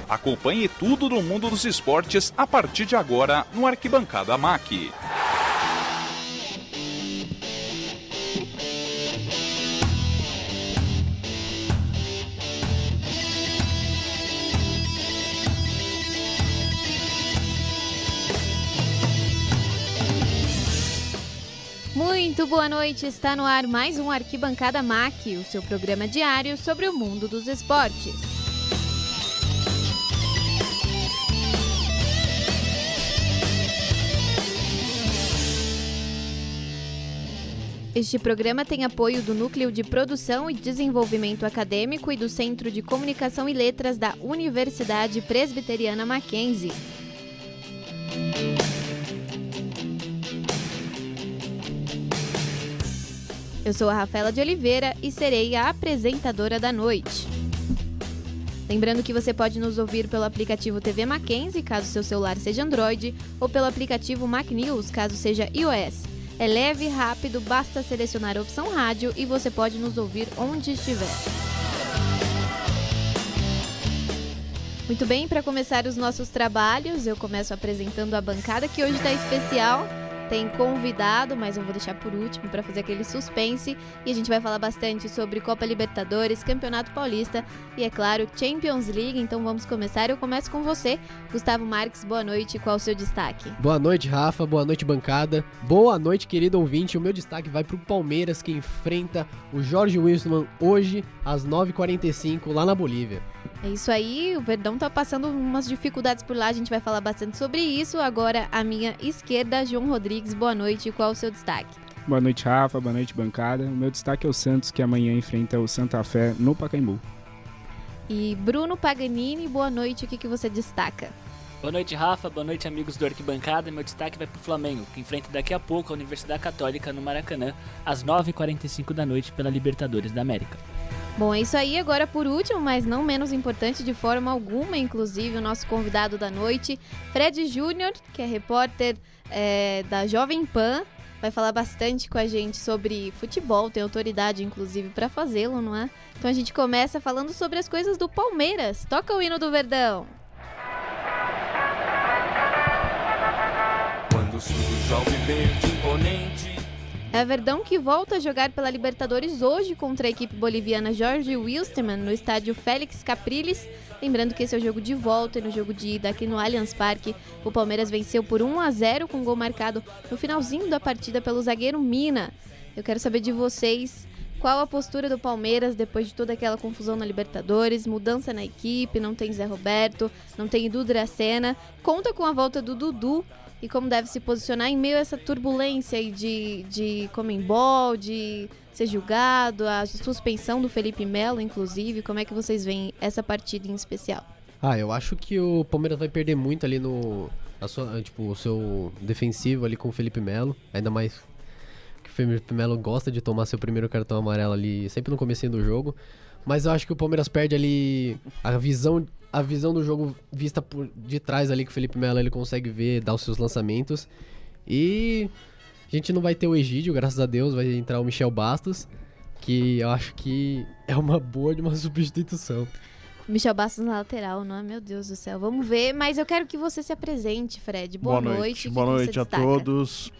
Acompanhe tudo do mundo dos esportes a partir de agora no Arquibancada MAC. Muito boa noite, está no ar mais um Arquibancada MAC, o seu programa diário sobre o mundo dos esportes. Este programa tem apoio do Núcleo de Produção e Desenvolvimento Acadêmico e do Centro de Comunicação e Letras da Universidade Presbiteriana Mackenzie. Eu sou a Rafaela de Oliveira e serei a apresentadora da noite. Lembrando que você pode nos ouvir pelo aplicativo TV Mackenzie, caso seu celular seja Android, ou pelo aplicativo Mac News, caso seja iOS. É leve, rápido, basta selecionar a opção rádio e você pode nos ouvir onde estiver. Muito bem, para começar os nossos trabalhos, eu começo apresentando a bancada que hoje está especial. Tem convidado, mas eu vou deixar por último para fazer aquele suspense. E a gente vai falar bastante sobre Copa Libertadores, Campeonato Paulista e, é claro, Champions League. Então vamos começar. Eu começo com você, Gustavo Marques. Boa noite. Qual o seu destaque? Boa noite, Rafa. Boa noite, bancada. Boa noite, querido ouvinte. O meu destaque vai para o Palmeiras, que enfrenta o Jorge Wilstermann hoje, às 9h45, lá na Bolívia. É isso aí, o Verdão tá passando umas dificuldades por lá, a gente vai falar bastante sobre isso. Agora, à minha esquerda, João Rodrigues, boa noite, qual o seu destaque? Boa noite, Rafa, boa noite, bancada. O meu destaque é o Santos, que amanhã enfrenta o Santa Fé no Pacaembu. E Bruno Paganini, boa noite, o que você destaca? Boa noite, Rafa, boa noite, amigos do Arquibancada. Meu destaque vai pro Flamengo, que enfrenta daqui a pouco a Universidade Católica no Maracanã, às 9h45 da noite, pela Libertadores da América. Bom, é isso aí. Agora, por último, mas não menos importante de forma alguma, inclusive, o nosso convidado da noite, Fred Júnior, que é repórter da Jovem Pan, vai falar bastante com a gente sobre futebol, tem autoridade, inclusive, para fazê-lo, não é? Então a gente começa falando sobre as coisas do Palmeiras. Toca o hino do Verdão. Quando surge o alviverde imponente. É o Verdão que volta a jogar pela Libertadores hoje contra a equipe boliviana Jorge Wilstermann no estádio Félix Capriles. Lembrando que esse é o jogo de volta e no jogo de ida aqui no Allianz Parque, o Palmeiras venceu por 1-0 com gol marcado no finalzinho da partida pelo zagueiro Mina. Eu quero saber de vocês qual a postura do Palmeiras depois de toda aquela confusão na Libertadores, mudança na equipe, não tem Zé Roberto, não tem Edu Dracena, conta com a volta do Dudu. E como deve se posicionar em meio a essa turbulência aí de Conmebol, de ser julgado, a suspensão do Felipe Melo, inclusive. Como é que vocês veem essa partida em especial? Eu acho que o Palmeiras vai perder muito ali o seu defensivo ali com o Felipe Melo. Ainda mais que o Felipe Melo gosta de tomar seu primeiro cartão amarelo ali sempre no comecinho do jogo. Mas eu acho que o Palmeiras perde ali a visão do jogo vista por de trás ali, que o Felipe Melo ele consegue ver, dar os seus lançamentos. E a gente não vai ter o Egídio, graças a Deus, vai entrar o Michel Bastos, que eu acho que é uma boa de uma substituição. Michel Bastos na lateral, não é? Meu Deus do céu. Vamos ver, mas eu quero que você se apresente, Fred. Boa noite. Boa noite a todos.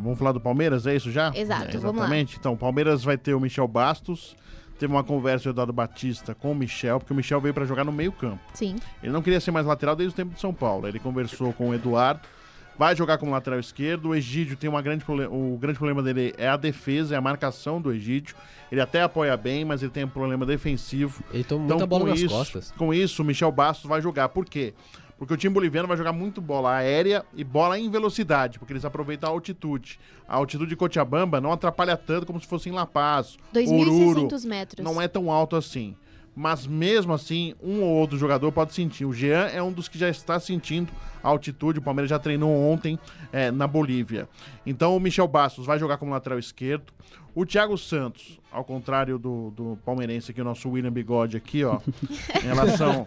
Vamos falar do Palmeiras, é isso já? Exato, vamos lá. Então, o Palmeiras vai ter o Michel Bastos. Teve uma conversa do Eduardo Batista com o Michel, porque o Michel veio para jogar no meio campo. Sim. Ele não queria ser mais lateral desde o tempo de São Paulo. Ele conversou com o Eduardo, vai jogar como lateral esquerdo. O Egídio tem o grande problema dele é a defesa, é a marcação do Egídio. Ele até apoia bem, mas ele tem um problema defensivo. Ele toma muita bola nas costas. Com isso, o Michel Bastos vai jogar. Por quê? Porque o time boliviano vai jogar muito bola aérea e bola em velocidade, porque eles aproveitam a altitude. A altitude de Cochabamba não atrapalha tanto como se fosse em La Paz, 2.600 metros. Não é tão alto assim. Mas mesmo assim, um ou outro jogador pode sentir. O Jean é um dos que já está sentindo a altitude. O Palmeiras já treinou ontem na Bolívia. Então o Michel Bastos vai jogar como lateral esquerdo. O Thiago Santos, ao contrário do palmeirense aqui, o nosso William Bigode aqui, ó, em relação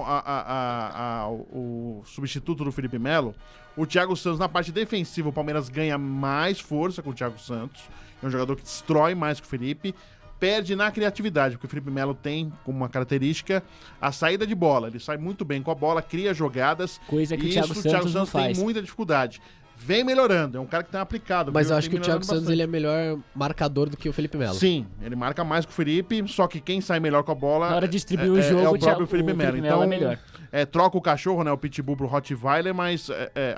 ao substituto do Felipe Melo, o Thiago Santos na parte defensiva, o Palmeiras ganha mais força com o Thiago Santos, é um jogador que destrói mais que o Felipe, perde na criatividade, porque o Felipe Melo tem como uma característica a saída de bola. Ele sai muito bem com a bola, cria jogadas. Coisa que e o Thiago Santos não faz. Tem muita dificuldade. Vem melhorando, é um cara que tem aplicado. Mas eu acho que o Thiago Santos ele é melhor marcador do que o Felipe Melo. Sim, ele marca mais que o Felipe, só que quem sai melhor com a bola... Na hora de distribuir o jogo, é o próprio Felipe Melo. Então, é melhor. Troca o cachorro, né, o Pitbull pro Rottweiler, mas...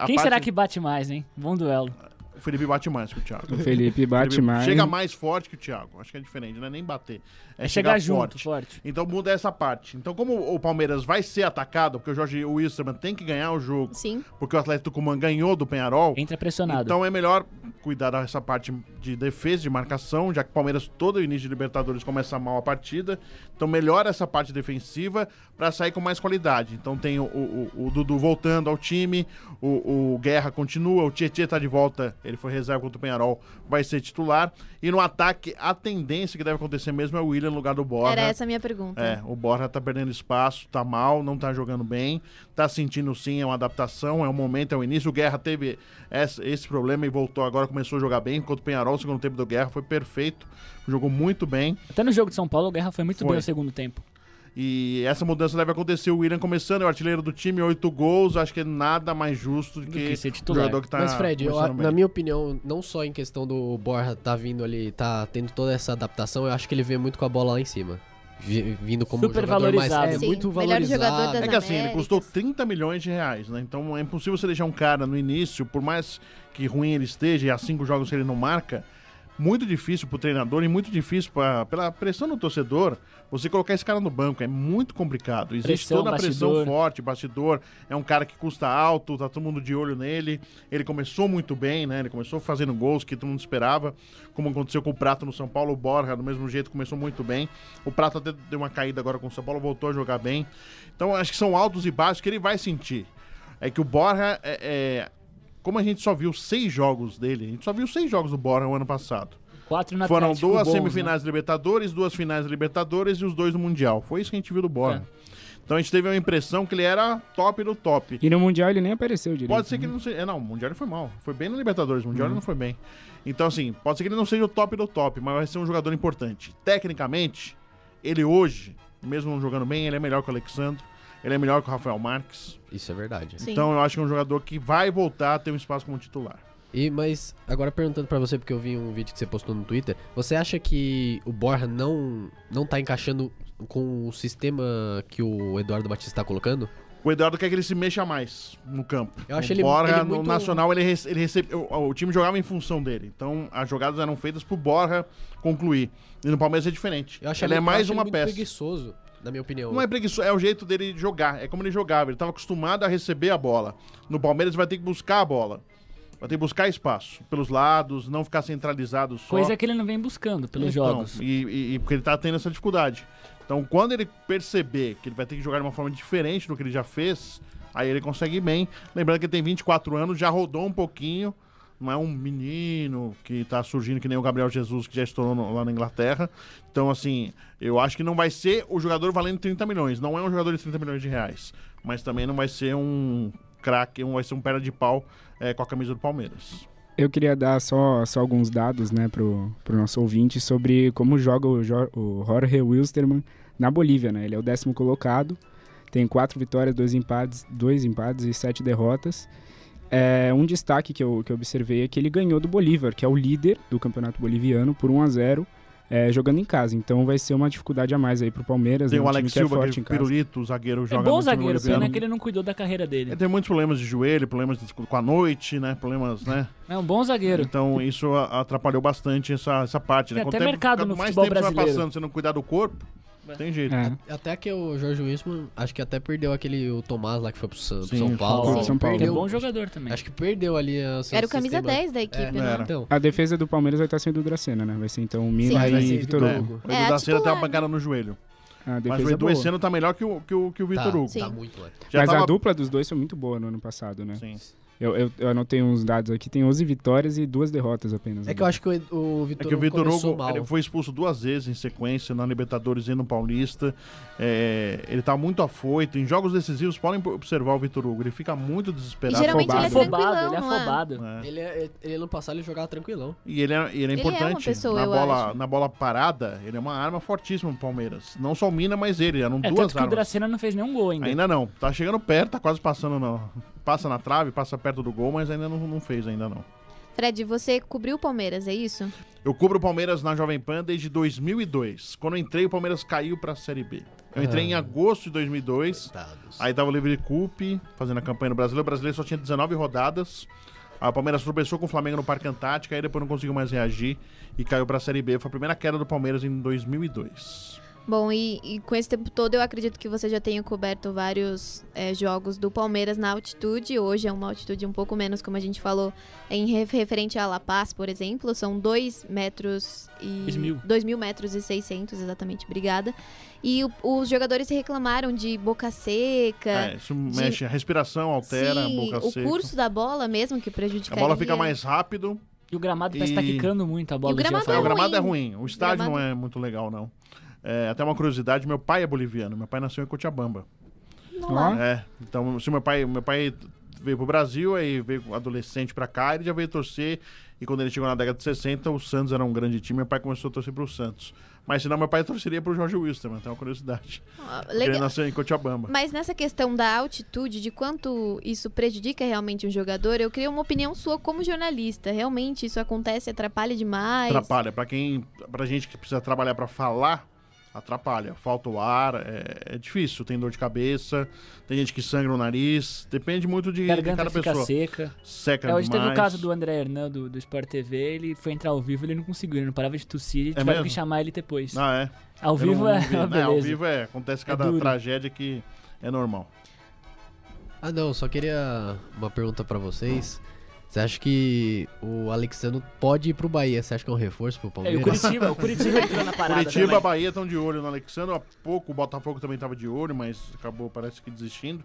Quem será que bate mais, hein? Bom duelo. O Felipe bate mais que o Thiago. O Felipe bate mais. Chega mais forte que o Thiago. Acho que é diferente, não é nem bater. É chegar junto, forte. Então muda essa parte. Então, como o Palmeiras vai ser atacado, porque o Jorge Wilstermann tem que ganhar o jogo, Sim. porque o Atlético Tucumã ganhou do Peñarol. Entra pressionado. Então é melhor cuidar dessa parte de defesa, de marcação, já que o Palmeiras todo o início de Libertadores começa mal a partida. Então melhora essa parte defensiva para sair com mais qualidade. Então tem o Dudu voltando ao time, o Guerra continua, o Tietê tá de volta, ele foi reserva contra o Peñarol, vai ser titular. E no ataque, a tendência que deve acontecer mesmo é o William no lugar do Borja. Era essa a minha pergunta. O Borja tá perdendo espaço, tá mal, não tá jogando bem, tá sentindo sim, é uma adaptação, é um momento, é o início. O Guerra teve esse problema e voltou agora, começou a jogar bem. Contra o Peñarol, o segundo tempo do Guerra foi perfeito, jogou muito bem. Até no jogo de São Paulo, o Guerra foi muito bem no segundo tempo. E essa mudança deve acontecer, o William começando, é o artilheiro do time, 8 gols, acho que é nada mais justo do que ser titular. O jogador que tá... Mas Fred, na minha opinião, não só em questão do Borja tá vindo ali, tá tendo toda essa adaptação, eu acho que ele vem muito com a bola lá em cima. Vindo como super jogador valorizado. mais, muito melhor valorizado. jogador das É que assim, ele Américas. custou 30 milhões de reais, né? Então é impossível você deixar um cara no início, por mais que ruim ele esteja, e há 5 jogos que ele não marca, muito difícil pro treinador e muito difícil pela pressão do torcedor, você colocar esse cara no banco. É muito complicado. Existe Pressão, toda a pressão bastidor. forte, bastidor. É um cara que custa alto, tá todo mundo de olho nele. Ele começou muito bem, né? Ele começou fazendo gols que todo mundo esperava, como aconteceu com o Prato no São Paulo. O Borja, do mesmo jeito, começou muito bem. O Prato até deu uma caída agora com o São Paulo, voltou a jogar bem. Então, acho que são altos e baixos que ele vai sentir. É que o Borja, como a gente só viu 6 jogos dele, a gente só viu 6 jogos do Borja o ano passado. 4 no Foram Atlético, 2 bons, semifinais de Libertadores, 2 finais de Libertadores e os 2 do Mundial. Foi isso que a gente viu do Borja. Então a gente teve uma impressão que ele era top do top. E no Mundial ele nem apareceu direito. Pode ser que ele não seja... não, o Mundial ele foi mal. Foi bem no Libertadores, o Mundial ele não foi bem. Então assim, pode ser que ele não seja o top do top, mas vai ser um jogador importante. Tecnicamente, ele hoje, mesmo não jogando bem, ele é melhor que o Alexandre. Ele é melhor que o Rafael Marques. Isso é verdade. Sim. Então eu acho que é um jogador que vai voltar a ter um espaço como titular. Mas agora perguntando pra você, porque eu vi um vídeo que você postou no Twitter, você acha que o Borja não tá encaixando com o sistema que o Eduardo Batista tá colocando? O Eduardo quer que ele se mexa mais no campo. Eu acho o Borja, ele no muito... Nacional, ele recebe... O time jogava em função dele. Então, as jogadas eram feitas pro Borja concluir. E no Palmeiras é diferente. Ele é mais uma peça. Preguiçoso, na minha opinião. Não é preguiçoso, é o jeito dele jogar. É como ele jogava. Ele estava acostumado a receber a bola. No Palmeiras, ele vai ter que buscar a bola. Vai ter que buscar espaço pelos lados, não ficar centralizado só. Coisa que ele não vem buscando pelos jogos. E porque ele tá tendo essa dificuldade. Então, quando ele perceber que ele vai ter que jogar de uma forma diferente do que ele já fez, aí ele consegue ir bem. Lembrando que ele tem 24 anos, já rodou um pouquinho. Não é um menino que tá surgindo que nem o Gabriel Jesus, que já estourou lá na Inglaterra. Então, assim, eu acho que não vai ser o jogador valendo 30 milhões. Não é um jogador de 30 milhões de reais. Mas também não vai ser um craque, vai ser um perna de pau com a camisa do Palmeiras. Eu queria dar só alguns dados, né, pro nosso ouvinte sobre como joga o Jorge Wilstermann na Bolívia, né? Ele é o 10º colocado, tem 4 vitórias, 2 empates e 7 derrotas. Um destaque que eu observei é que ele ganhou do Bolívar, que é o líder do campeonato boliviano, por 1-0, jogando em casa. Então vai ser uma dificuldade a mais aí pro Palmeiras. Tem né? o Alex Silva, que é em casa. pirulito, o zagueiro, joga bom no time zagueiro, boliviano. pena que ele não cuidou da carreira dele. Ele tem muitos problemas de joelho, problemas com a noite, né? Problemas, né? É um bom zagueiro. Então isso atrapalhou bastante essa parte, né? Tem Quanto até mercado no mais futebol tempo você vai brasileiro. passando, você não cuidar do corpo, tem jeito. Até que o Jorge Wilstermann, acho que até perdeu o Tomás lá que foi pro São Sim, Paulo. São Paulo. Ele é Perdeu, bom jogador também. acho que perdeu ali Era o camisa 10 da equipe, né? era. Então, A defesa do Palmeiras vai estar sendo o Dracena, né? Vai ser então o Mina Sim, vai e ser Vitor Vitor Hugo. Hugo. O Edu da Cena tem titular, uma pancada no joelho. A Mas defesa o é Edu boa. esse ano tá melhor que o Vitor Hugo. Sim. tá muito, né? Já Mas tava... a dupla dos dois foi muito boa no ano passado, né? Sim. Eu anotei uns dados aqui, tem 11 vitórias e 2 derrotas apenas. É que eu acho que o Vitor Hugo começou mal. Ele foi expulso 2 vezes em sequência na Libertadores e no Paulista. Ele tá muito afoito. Em jogos decisivos, podem observar o Vitor Hugo. Ele fica muito desesperado. E geralmente ele é tranquilão, ele é afobado. Ele no passado ele jogava tranquilão. E ele é importante. Uma pessoa, na bola parada, ele é uma arma fortíssima pro Palmeiras. Não só o Mina, mas ele. Eram duas tanto que armas. o Dracena não fez nenhum gol ainda. Ainda não. Tá chegando perto, tá quase passando passa na trave, passa perto do gol, mas ainda não fez, ainda não. Fred, você cobriu o Palmeiras, é isso? Eu cubro o Palmeiras na Jovem Pan desde 2002. Quando eu entrei, o Palmeiras caiu pra Série B. Eu entrei em agosto de 2002. Aí tava o Livre Cup, fazendo a campanha no Brasileiro. O Brasileiro só tinha 19 rodadas. Aí o Palmeiras tropeçou com o Flamengo no Parque Antártica, aí depois não conseguiu mais reagir e caiu pra Série B. Foi a primeira queda do Palmeiras em 2002. Bom, e com esse tempo todo eu acredito que você já tenha coberto vários jogos do Palmeiras na altitude. Hoje é uma altitude um pouco menos, como a gente falou, referente a La Paz, por exemplo. São 2 metros e... 2.000 metros e 600, exatamente, obrigada. E os jogadores reclamaram de boca seca. Isso mexe, a respiração altera, a boca seca. O curso da bola mesmo, que prejudicaria. A bola fica mais rápido. E o gramado parece que tá quicando muito a bola. E o gramado O gramado é ruim. O estádio não é muito legal, não. Até uma curiosidade, meu pai é boliviano. Meu pai nasceu em Cochabamba. Então, se meu pai veio pro Brasil, aí veio adolescente pra cá, ele já veio torcer. E quando ele chegou na década de 60, o Santos era um grande time, meu pai começou a torcer pro Santos. Mas senão meu pai torceria pro Jorge Wilstermann, tem uma curiosidade. Ele nasceu em Cochabamba. Mas nessa questão da altitude, de quanto isso prejudica realmente um jogador, eu queria uma opinião sua como jornalista. Realmente isso acontece, atrapalha demais? Atrapalha. Pra gente que precisa trabalhar pra falar, atrapalha. Falta o ar, é difícil. Tem dor de cabeça, tem gente que sangra o nariz. Depende muito de cada pessoa. Fica seca. Seca hoje demais. teve o caso do André Hernan, do Sport TV. Ele foi entrar ao vivo, ele não conseguiu. Ele não parava de tossir e tiveram que chamar ele depois. Ao vivo uma beleza. Ao vivo acontece cada tragédia que é normal. Não, só queria uma pergunta pra vocês. Você acha que o Alexandre pode ir pro Bahia? Você acha que é um reforço pro Palmeiras? O Curitiba entrou na parada. Curitiba e Bahia estão de olho no Alexandre. Há pouco o Botafogo também estava de olho, mas acabou, parece que desistindo.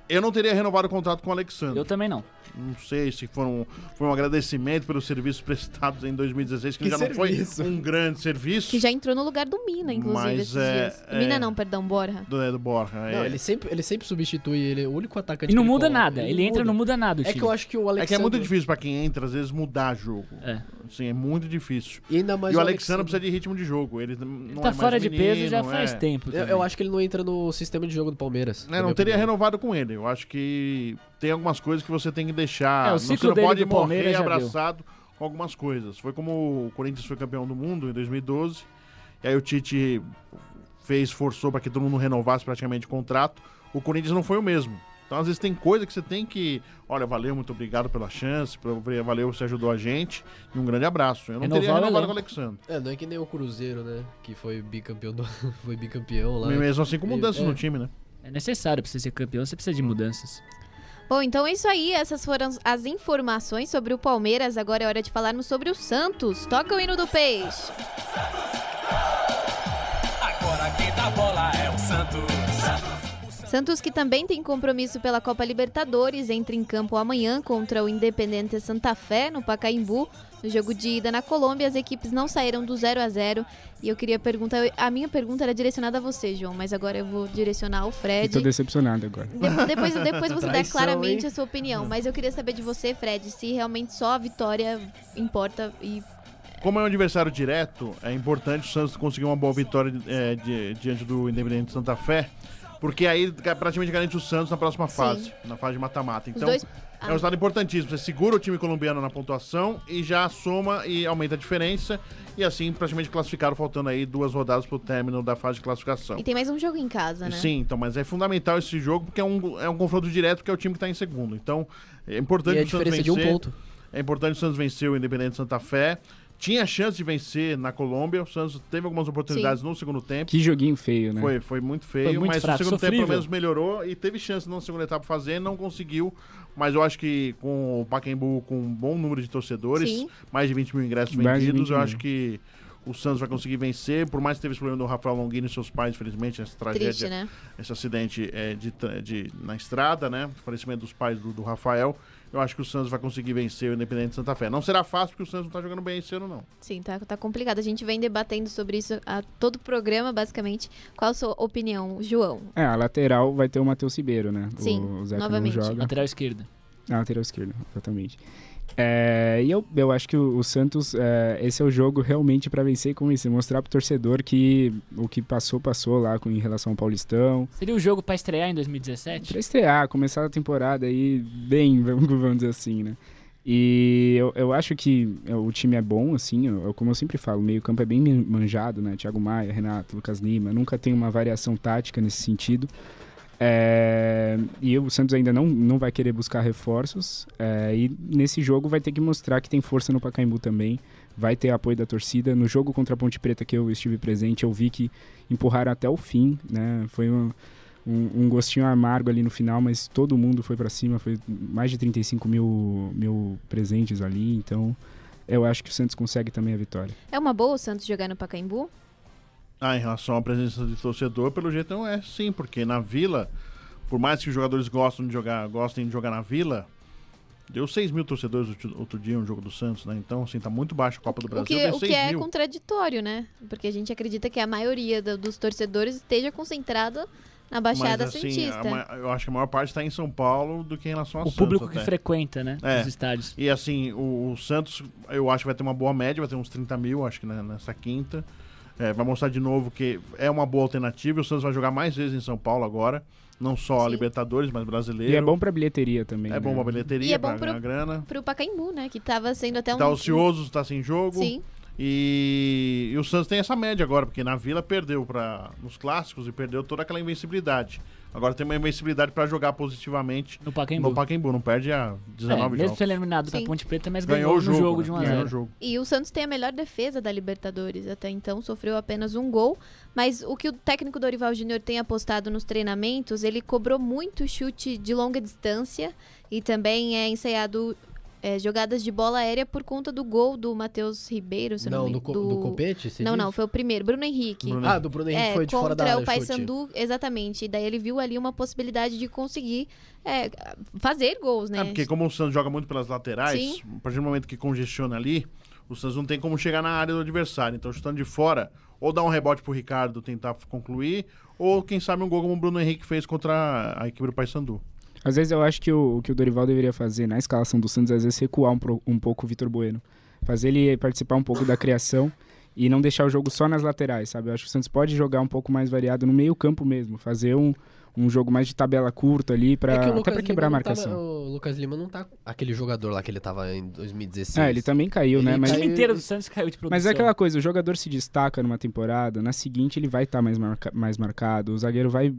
Eu não teria renovado o contrato com o Alexandre. Eu também não. Não sei se foi um agradecimento pelos serviços prestados em 2016, que já não foi um grande serviço. Que já entrou no lugar do Mina, inclusive, esses dias. Mina não, perdão, Borja. Do Borja. Não, ele sempre substitui, ele é o único atacante. E não muda nada, ele entra e não muda nada o time. É que eu acho que o Alexandre... É que é muito difícil pra quem entra, às vezes, mudar jogo. Assim, é muito difícil. E ainda mais o Alexandre precisa de ritmo de jogo. Ele não tá fora de menino, peso já faz tempo. Eu acho que ele não entra no sistema de jogo do Palmeiras. Não teria renovado com ele. Eu acho que tem algumas coisas que você tem que deixar. Você não pode morrer abraçado com algumas coisas. Foi como o Corinthians foi campeão do mundo em 2012. E aí o Tite forçou para que todo mundo renovasse praticamente o contrato. O Corinthians não foi o mesmo. Então, às vezes, tem coisa que você tem que... Olha, valeu, muito obrigado pela chance. Valeu, você ajudou a gente. E um grande abraço. Eu não teria renovado com o Alexandre. Não é que nem o Cruzeiro, né? Que foi bicampeão, foi bicampeão lá. E mesmo assim, com mudanças no time, né? É necessário pra você ser campeão, você precisa de mudanças. Bom, então é isso aí. Essas foram as informações sobre o Palmeiras. Agora é hora de falarmos sobre o Santos. Toca o hino do Peixe. Agora quem dá bola é o Santos. Santos, que também tem compromisso pela Copa Libertadores, entra em campo amanhã contra o Independiente Santa Fé, no Pacaembu. No jogo de ida na Colômbia, as equipes não saíram do 0-0. E eu queria perguntar... A minha pergunta era direcionada a você, João, mas agora eu vou direcionar ao Fred. Tô decepcionado agora. Depois você dá claramente a sua opinião. Mas eu queria saber de você, Fred, se realmente só a vitória importa e... Como é um adversário direto, é importante o Santos conseguir uma boa vitória diante do Independiente Santa Fé, porque aí praticamente garante o Santos na próxima fase, na fase de mata-mata. Então, é um resultado importantíssimo. Você segura o time colombiano na pontuação e já soma e aumenta a diferença. E assim, praticamente classificaram, faltando aí 2 rodadas pro término da fase de classificação. E tem mais um jogo em casa, né? Sim, então, mas é fundamental esse jogo, porque é um confronto direto, porque é o time que tá em segundo. Então, é importante o Santos vencer. De um ponto. É importante o Santos vencer o Independiente Santa Fé. Tinha chance de vencer na Colômbia, o Santos teve algumas oportunidades no segundo tempo. Que joguinho feio, né? Foi muito feio, mas fraco, no segundo tempo pelo menos melhorou e teve chance na segunda etapa fazer, não conseguiu. Mas eu acho que com o Pacaembu, com um bom número de torcedores, mais de 20 mil ingressos vendidos, eu acho que o Santos vai conseguir vencer, por mais que teve esse problema do Rafael Longini e seus pais, infelizmente, essa tragédia, triste, né? Esse acidente na estrada, né? O falecimento dos pais do Rafael. eu acho que o Santos vai conseguir vencer o Independente de Santa Fé. Não será fácil, porque o Santos não tá jogando bem esse ano, não. Sim, tá complicado. A gente vem debatendo sobre isso a todo o programa, basicamente. Qual a sua opinião, João? A lateral vai ter o Matheus Ribeiro, né? Sim, o Zeca novamente. Não joga. Lateral esquerda. Lateral esquerda, exatamente. E eu acho que o Santos, esse é o jogo realmente para vencer com isso, mostrar pro torcedor que o que passou lá em relação ao Paulistão. Seria o jogo para estrear em 2017? Para estrear, começar a temporada aí bem, vamos dizer assim, né? E eu acho que o time é bom, assim, como eu sempre falo, o meio-campo é bem manjado, né? Thiago Maia, Renato, Lucas Lima, nunca tem uma variação tática nesse sentido. E o Santos ainda não vai querer buscar reforços, e nesse jogo vai ter que mostrar que tem força no Pacaembu também, vai ter apoio da torcida. No jogo contra a Ponte Preta que eu estive presente, eu vi que empurraram até o fim, né? Foi um gostinho amargo ali no final, mas todo mundo foi para cima, foi mais de 35 mil presentes ali, então eu acho que o Santos consegue também a vitória. É uma boa o Santos jogar no Pacaembu? Em relação à presença de torcedor, pelo jeito não é sim, porque na Vila, por mais que os jogadores gostem de jogar na Vila, deu 6 mil torcedores outro dia no jogo do Santos, né? Então, assim, tá muito baixo a Copa do Brasil. O que é contraditório, né? Porque a gente acredita que a maioria dos torcedores esteja concentrada na Baixada Santista. Eu acho que a maior parte está em São Paulo do que em relação ao Santos. O público que frequenta, né? Os estádios. E assim, o Santos, eu acho que vai ter uma boa média, vai ter uns 30 mil, acho que nessa quinta. Vai mostrar de novo que é uma boa alternativa. O Santos vai jogar mais vezes em São Paulo agora. Não só a Libertadores, mas brasileiro. E é bom pra bilheteria também. É bom pra bilheteria, e é pra bom ganhar grana. Pro Pacaembu, né? Que tava sendo até Tá ocioso, tá sem jogo. Sim. E o Santos tem essa média agora, porque na Vila perdeu nos clássicos e perdeu toda aquela invencibilidade. Agora tem uma invencibilidade para jogar positivamente no Pacaembu. Não perde a 19 jogos. Mesmo sendo eliminado da Ponte Preta, mas ganhou o jogo de 1-0. E o Santos tem a melhor defesa da Libertadores. Até então sofreu apenas um gol. Mas o que o técnico Dorival Júnior tem apostado nos treinamentos, ele cobrou muito chute de longa distância e também é ensaiado jogadas de bola aérea por conta do gol do Matheus Ribeiro. Do Copete? Não, foi o primeiro. Bruno Henrique. Do Bruno Henrique foi de fora da área. Contra o Paysandu, exatamente. E daí ele viu ali uma possibilidade de conseguir fazer gols, né? Porque como o Santos joga muito pelas laterais, Sim. a partir do momento que congestiona ali, o Santos não tem como chegar na área do adversário. Então, chutando de fora, ou dar um rebote pro Ricardo tentar concluir, ou quem sabe um gol como o Bruno Henrique fez contra a equipe do Paysandu. Às vezes eu acho que o Dorival deveria fazer na escalação do Santos, às vezes recuar um pouco o Vitor Bueno. Fazer ele participar um pouco da criação e não deixar o jogo só nas laterais, sabe? Eu acho que o Santos pode jogar um pouco mais variado no meio campo mesmo. Fazer um jogo mais de tabela curta ali, até pra quebrar a marcação. O Lucas Lima não tá aquele jogador lá que ele tava em 2016. Ele também caiu, né? Mas o time inteiro do Santos caiu de produção. Mas é aquela coisa, o jogador se destaca numa temporada, na seguinte ele vai estar mais marcado, o zagueiro vai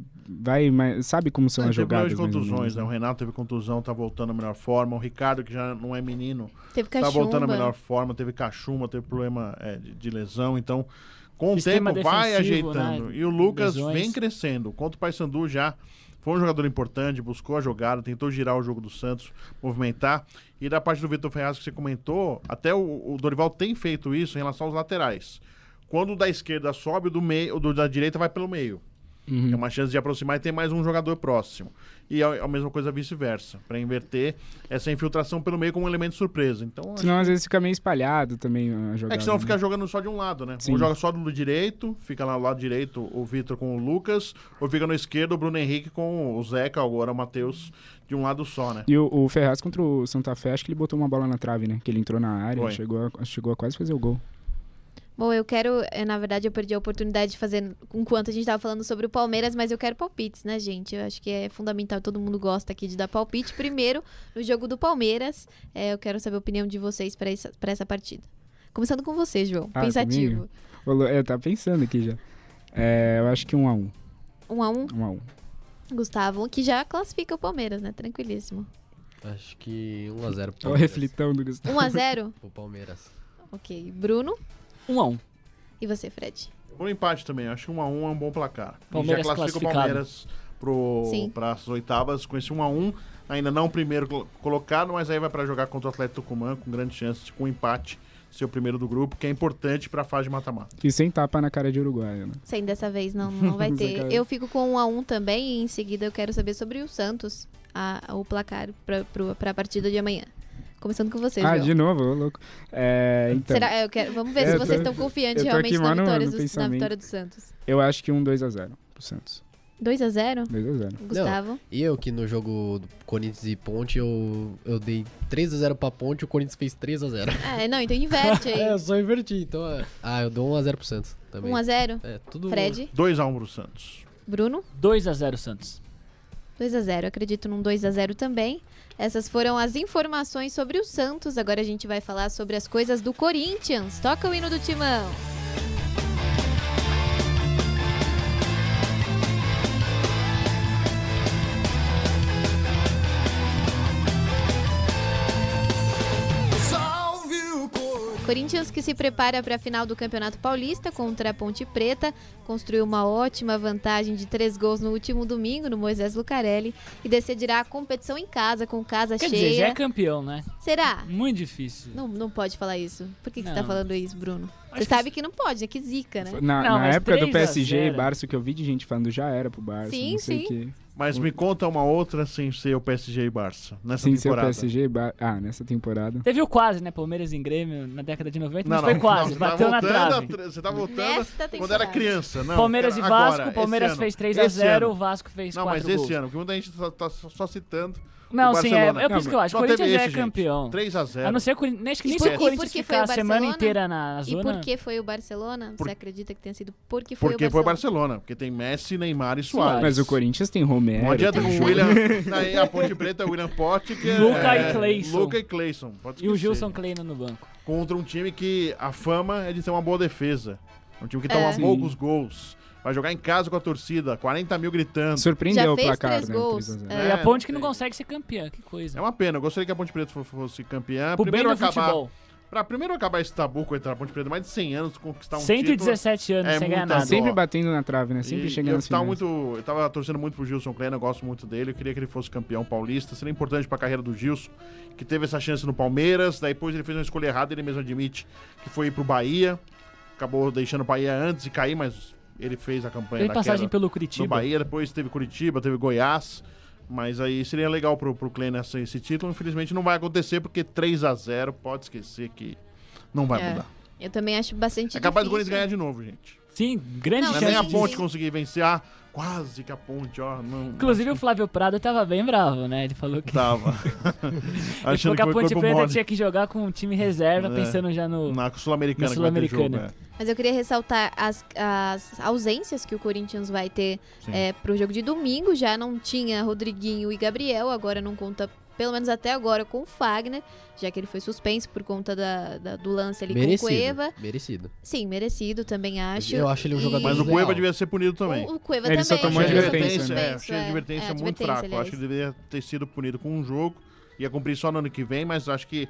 sabe como são as jogadas. Teve problema de contusões, né? O Renato teve contusão, tá voltando à melhor forma. O Ricardo, que já não é menino, tá voltando à melhor forma. Teve cachumba, teve problema de lesão, então... Com o tempo vai ajeitando. Né? E o Lucas vem crescendo. Contra o Paysandu já foi um jogador importante, buscou a jogada, tentou girar o jogo do Santos, movimentar. E da parte do Vitor Ferraz que você comentou, até o Dorival tem feito isso em relação aos laterais. Quando o da esquerda sobe, o da direita vai pelo meio. Uhum. É uma chance de aproximar e ter mais um jogador próximo. E a mesma coisa vice-versa, para inverter essa infiltração pelo meio como um elemento surpresa. Então, senão às vezes fica meio espalhado também a jogada. É que senão fica jogando só de um lado, né? Sim. Ou joga só do direito, fica lá no lado direito o Vitor com o Lucas, ou fica no esquerdo o Bruno Henrique com o Zeca, agora o Matheus, de um lado só, né? E o Ferraz contra o Santa Fé, acho que ele botou uma bola na trave, né? Que ele entrou na área, chegou a quase fazer o gol. Bom, eu quero, na verdade eu perdi a oportunidade de fazer enquanto a gente estava falando sobre o Palmeiras, mas eu quero palpites, né, gente? Eu acho que é fundamental, todo mundo gosta aqui de dar palpite. Primeiro, no jogo do Palmeiras, eu quero saber a opinião de vocês para essa partida. Começando com você, João, pensativo. Eu tava pensando aqui já. Eu acho que 1-1. 1-1? 1-1. Gustavo, que já classifica o Palmeiras, né? Tranquilíssimo. Acho que 1-0 pro Palmeiras. Olha o reflitão do Gustavo. 1-0? O Palmeiras. Ok. Bruno? 1-1. E você, Fred? Por empate também, acho que 1-1 é um bom placar. Palmeiras já classifica o Palmeiras para as oitavas com esse 1-1. Ainda não o primeiro colocado, mas aí vai para jogar contra o Atlético Tucumã com grande chance de, com empate, ser o primeiro do grupo, que é importante para a fase de mata-mata. E sem tapa na cara de uruguaio, né? Sem dessa vez, não vai ter. Eu fico com 1-1 também e em seguida eu quero saber sobre o Santos. o placar para a partida de amanhã. Começando com você, João. De novo, louco. Então, vamos ver se vocês estão confiantes realmente na vitória do Santos. Eu acho que 2-0 pro Santos. 2-0? 2-0. Gustavo? Não, e eu que no jogo do Corinthians e Ponte, eu dei 3-0 pra Ponte, o Corinthians fez 3-0. Não, então inverte aí. Eu só inverti, então eu dou 1-0 pro Santos também. 1-0? Tudo... Fred? 2-1 pro Santos. Bruno? 2-0 Santos. 2-0, acredito num 2-0 também. Essas foram as informações sobre o Santos. Agora a gente vai falar sobre as coisas do Corinthians. Toca o hino do Timão. Corinthians, que se prepara para a final do Campeonato Paulista contra a Ponte Preta, construiu uma ótima vantagem de 3 gols no último domingo no Moisés Lucarelli e decidirá a competição em casa, com casa cheia. Quer dizer, já é campeão, né? Será? Muito difícil. Não pode falar isso. Por que você tá falando isso, Bruno? Acho Você sabe que não pode, é que zica, né? Na época do PSG e Barça, que eu vi de gente falando já era pro Barça. Sim, não sei sim. Que... Mas me conta uma outra sem ser o PSG e Barça, nessa sem temporada. Sem ser o PSG e Barça. Nessa temporada. Teve o quase, né? Palmeiras em Grêmio na década de 90, mas foi quase. Bateu na trave. Você tá voltando quando era criança. Não, Palmeiras e Vasco, o Palmeiras fez 3-0, o Vasco fez 4 gols. Não, mas esse ano, que muita gente tá só citando. Não, sim, é por isso que eu acho. O Corinthians já é campeão. 3-0. A não ser que nem se o Corinthians ficar a semana inteira na zona. E por que foi o Barcelona? Você acredita que tenha sido porque foi o Barcelona? Porque foi o Barcelona. Porque tem Messi, Neymar e Suárez. Mas o Corinthians tem Romero. Não adianta com o William. Aí a Ponte Preta, William Potker. Luca e Cleison. E o Gilson Kleina no banco. Contra um time que a fama é de ter uma boa defesa. Um time que toma poucos gols. Vai jogar em casa com a torcida, 40 mil gritando. Surpreendeu o placar, 3 gols. E a Ponte que não consegue ser campeã, que coisa. É uma pena, eu gostaria que a Ponte Preta fosse campeã. Primeiro acabar esse tabu com a Ponte Preta, mais de 100 anos, conquistar um 117 título. anos sem ganhar nada. Sempre batendo na trave, né? Sempre chegando assim. Eu tava torcendo muito pro Gilson Kleina, eu gosto muito dele, eu queria que ele fosse campeão paulista. Seria importante pra carreira do Gilson, que teve essa chance no Palmeiras, daí depois ele fez uma escolha errada, ele mesmo admite que foi pro Bahia, acabou deixando o Bahia antes de cair, mas ele fez a campanha teve passagem pelo Curitiba. No Bahia, depois teve Curitiba, teve Goiás. Mas aí seria legal pro Kleina esse título. Infelizmente não vai acontecer, porque 3-0, pode esquecer que não vai mudar. Eu também acho bastante difícil. É capaz do Corinthians ganhar de novo, gente. Sim, grande chance. Não é nem a Ponte conseguir vencer. Quase que a Ponte, não. Inclusive o Flávio Prado tava bem bravo, né? Ele falou que... Tava. Ele falou que a Ponte Preta tinha que jogar com um time reserva, pensando já na Sul-Americana. Mas eu queria ressaltar as ausências que o Corinthians vai ter pro jogo de domingo. Já não tinha Rodriguinho e Gabriel, agora não conta, pelo menos até agora, com o Fagner, já que ele foi suspenso por conta do lance ali com o Cueva. Merecido. Sim, merecido, também acho. Eu acho ele um jogador Mas o Cueva devia ser punido também. O Cueva ele também. Só tomou advertência. Achei a advertência muito fraca. Eu acho que ele deveria ter sido punido com um jogo. Ia cumprir só no ano que vem, mas acho que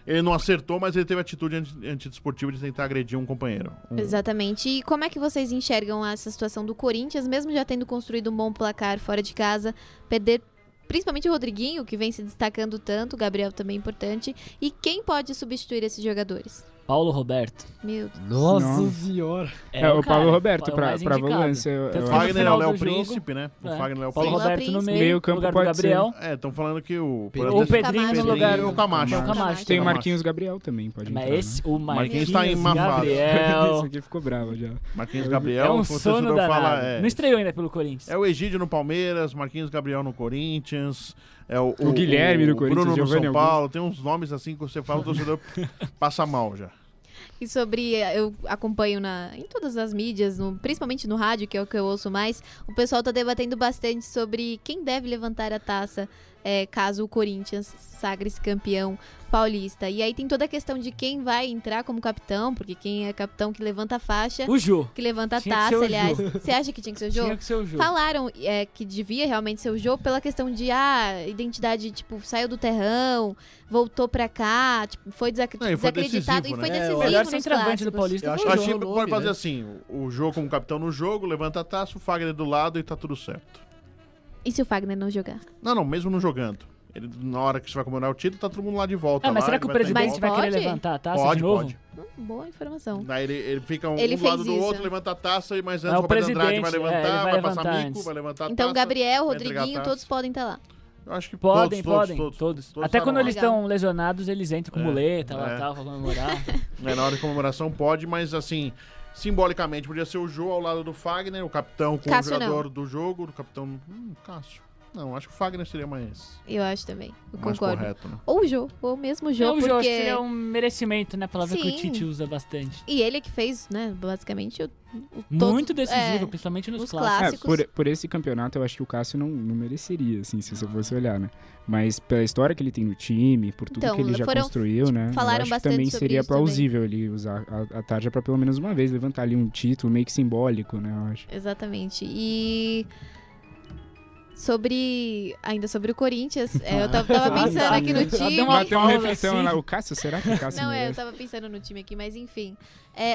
ele não acertou, mas ele teve a atitude antidesportiva de tentar agredir um companheiro. Exatamente. E como é que vocês enxergam essa situação do Corinthians, mesmo já tendo construído um bom placar fora de casa, perder principalmente o Rodriguinho, que vem se destacando tanto, o Gabriel também é importante, e quem pode substituir esses jogadores? Paulo Roberto. Meu Deus. Nossa senhora. O Paulo Roberto, pra volância. O Fagner é o Léo Príncipe, né? O Fagner é o Paulo Príncipe. Roberto no meio campo lugar do Gabriel. Estão falando que o Pedrinho no lugar do Camacho. Tem o Marquinhos Gabriel também, pode entrar. Mas o Marquinhos tá em má fase. Isso aqui ficou bravo já. Marquinhos Gabriel, é um sono danado. Não estreou ainda pelo Corinthians. É o Egídio no Palmeiras, Marquinhos Gabriel no Corinthians. É o Guilherme no Corinthians, Bruno no São Paulo. Tem uns nomes assim que você fala, o torcedor passa mal já. E sobre, eu acompanho em todas as mídias, principalmente no rádio, que é o que eu ouço mais, o pessoal tá debatendo bastante sobre quem deve levantar a taça caso o Corinthians sagre-se campeão paulista. E aí tem toda a questão de quem vai entrar como capitão, porque quem é capitão que levanta a faixa... O Jô. Que levanta a taça, aliás. Você acha que tinha que ser o Jô? Tinha que ser o Jô. Falaram que devia realmente ser o Jô pela questão de, identidade, saiu do terrão, voltou pra cá, foi desacreditado e foi decisivo, o melhor centroavante do Paulista. Eu acho que pode fazer assim, o Jô como capitão no jogo, levanta a taça, o Fagner do lado e tá tudo certo. E se o Fagner não jogar? Não, mesmo não jogando. Ele, na hora que você vai comemorar o título, tá todo mundo lá de volta. Mas será que o presidente vai querer levantar a taça de novo? Boa informação. Daí ele fica um do lado do outro, levanta a taça, mas antes o Roberto Andrade vai levantar, vai passar mico, antes. vai levantar a taça. Então Gabriel, Rodriguinho, todos podem estar lá. Eu acho que Podem. todos Até quando estarão eles lá. estão lesionados, eles entram com muleta, tal, pra comemorar. Na hora de comemoração pode, mas assim, simbolicamente podia ser o Jô ao lado do Fagner, o capitão com Cássio, o jogador do jogo, do capitão... Cássio. Não, acho que o Fagner seria mais Eu acho também, eu mais concordo. correto, né? Ou o Jô, ou mesmo o Jô, O porque... Jô seria um merecimento, né? Palavra que o Sim. Tite usa bastante. E ele que fez, né, basicamente Muito decisivo, principalmente nos clássicos. Por esse campeonato, eu acho que o Cássio não mereceria, assim, se você fosse olhar, né? Mas pela história que ele tem no time, por tudo Então, que ele já construiu, né? falaram eu acho que bastante também sobre seria isso plausível ele usar a tarja pra pelo menos uma vez levantar ali um título meio que simbólico, né? Eu acho. Exatamente. E... Ainda sobre o Corinthians, eu tava pensando aqui no time. Bateu uma reflexão lá. O Cássio, será que o Cássio Não, merece? eu tava pensando no time aqui, mas enfim.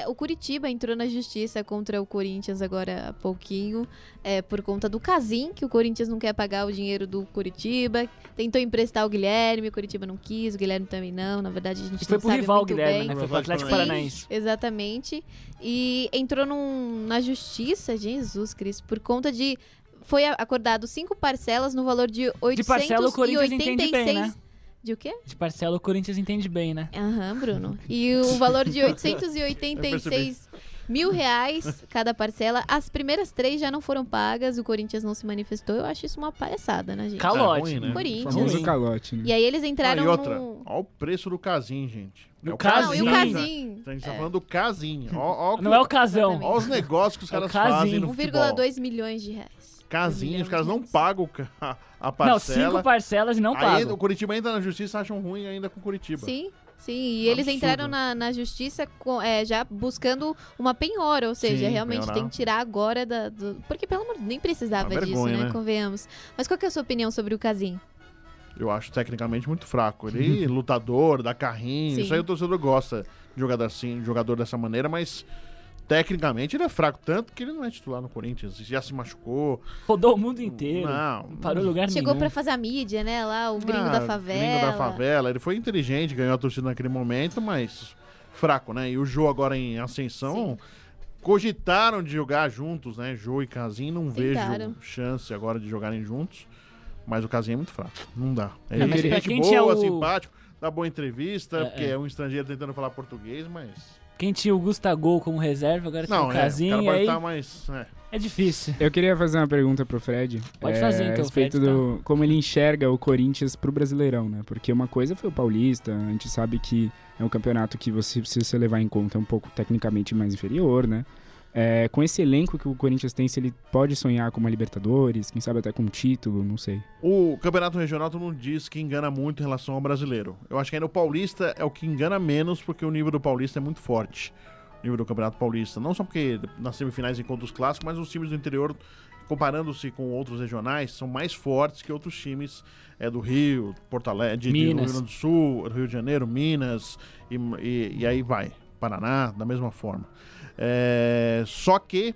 O Curitiba entrou na justiça contra o Corinthians agora há pouquinho, por conta do Casim, que o Corinthians não quer pagar o dinheiro do Curitiba. Tentou emprestar o Guilherme, o Curitiba não quis, o Guilherme também não. Na verdade, a gente E foi não pro sabe rival o muito Guilherme, bem. né? Foi pro Atlético Sim, Paranaense. Exatamente. E entrou na justiça, Jesus Cristo, por conta de... Foi acordado 5 parcelas no valor de 886... De parcela o Corinthians entende bem, né? De o quê? De parcela o Corinthians entende bem, né? Aham, Bruno. E o valor de 886 mil reais cada parcela. As primeiras 3 já não foram pagas, o Corinthians não se manifestou. Eu acho isso uma palhaçada, né, gente? Calote. ruim, né? Corinthians. Famoso calote, né? E aí eles entraram E outra, no... olha o preço do Casim, gente. Do Casim. Não, e o Casim? A gente tá falando do Casim. Ó, Não é o Casão. Exatamente. Ó os negócios que os É o caras Casim. fazem no futebol. 1,2 milhões de reais. Casinho, os caras não reais. pagam a Não, parcela. 5 parcelas e não Aí o pagam. Curitiba entra na justiça e acham ruim ainda com o Curitiba. Sim. E eles Absurdo. entraram na justiça já buscando uma penhora, ou seja, Sim, realmente penhorar. tem que tirar agora porque pelo amor nem precisava Uma disso, vergonha, né? né? Convenhamos. Mas qual que é a sua opinião sobre o Casim? Eu acho tecnicamente muito fraco. Ele lutador, dá carrinho. Sim. Isso aí o torcedor gosta de jogador dessa maneira, mas tecnicamente ele é fraco, tanto que ele não é titular no Corinthians. Já se machucou. Rodou o mundo inteiro. Não. Parou em lugar Chegou nenhum. pra fazer a mídia, né? Lá, o gringo da favela. Gringo da favela. Ele foi inteligente, ganhou a torcida naquele momento, mas fraco, né? E o Jô agora em ascensão, cogitaram de jogar juntos, né? Jô e Casim, não Tentaram. vejo chance agora de jogarem juntos. Mas o Casim é muito fraco, não dá. Não, Ele mas é pra gente quem boa, tinha o- simpático, dá boa entrevista, porque É. é um estrangeiro tentando falar português, mas... Quem tinha o Gustavo como reserva, agora tem Não, o o cara Casim, pode aí estar mais... é difícil. Eu queria fazer uma pergunta pro Fred. Pode fazer, então, A respeito Fred, do como ele enxerga o Corinthians pro Brasileirão, né? Porque uma coisa foi o Paulista, a gente sabe que é um campeonato que se você levar em conta é um pouco tecnicamente mais inferior, né? Com esse elenco que o Corinthians tem, se ele pode sonhar com uma Libertadores, quem sabe até com um título, não sei. O campeonato regional, todo mundo diz que engana muito em relação ao brasileiro. Eu acho que ainda o paulista é o que engana menos, porque o nível do paulista é muito forte. O nível do campeonato paulista. Não só porque nas semifinais encontra os clássicos, mas os times do interior, comparando-se com outros regionais, são mais fortes que outros times do Rio, Porto Alegre, do Rio Minas. Grande do Sul, Rio de Janeiro, Minas, e aí vai. Paraná, da mesma forma. Só que,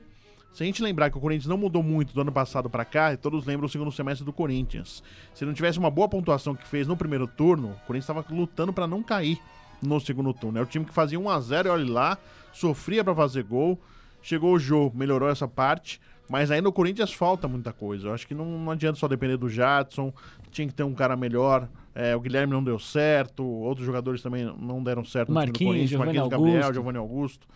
se a gente lembrar que o Corinthians não mudou muito do ano passado pra cá, todos lembram o segundo semestre do Corinthians. Se não tivesse uma boa pontuação que fez no primeiro turno, o Corinthians estava lutando pra não cair no segundo turno. É o time que fazia 1-0 e olha lá, sofria pra fazer gol. Chegou o Jô, melhorou essa parte, mas ainda o Corinthians falta muita coisa. Eu acho que não adianta só depender do Jadson, tinha que ter um cara melhor. O Guilherme não deu certo, outros jogadores também não deram certo no time do Marquinhos, Corinthians. Giovanni Marquinhos Gabriel, Augusto. Giovanni Augusto.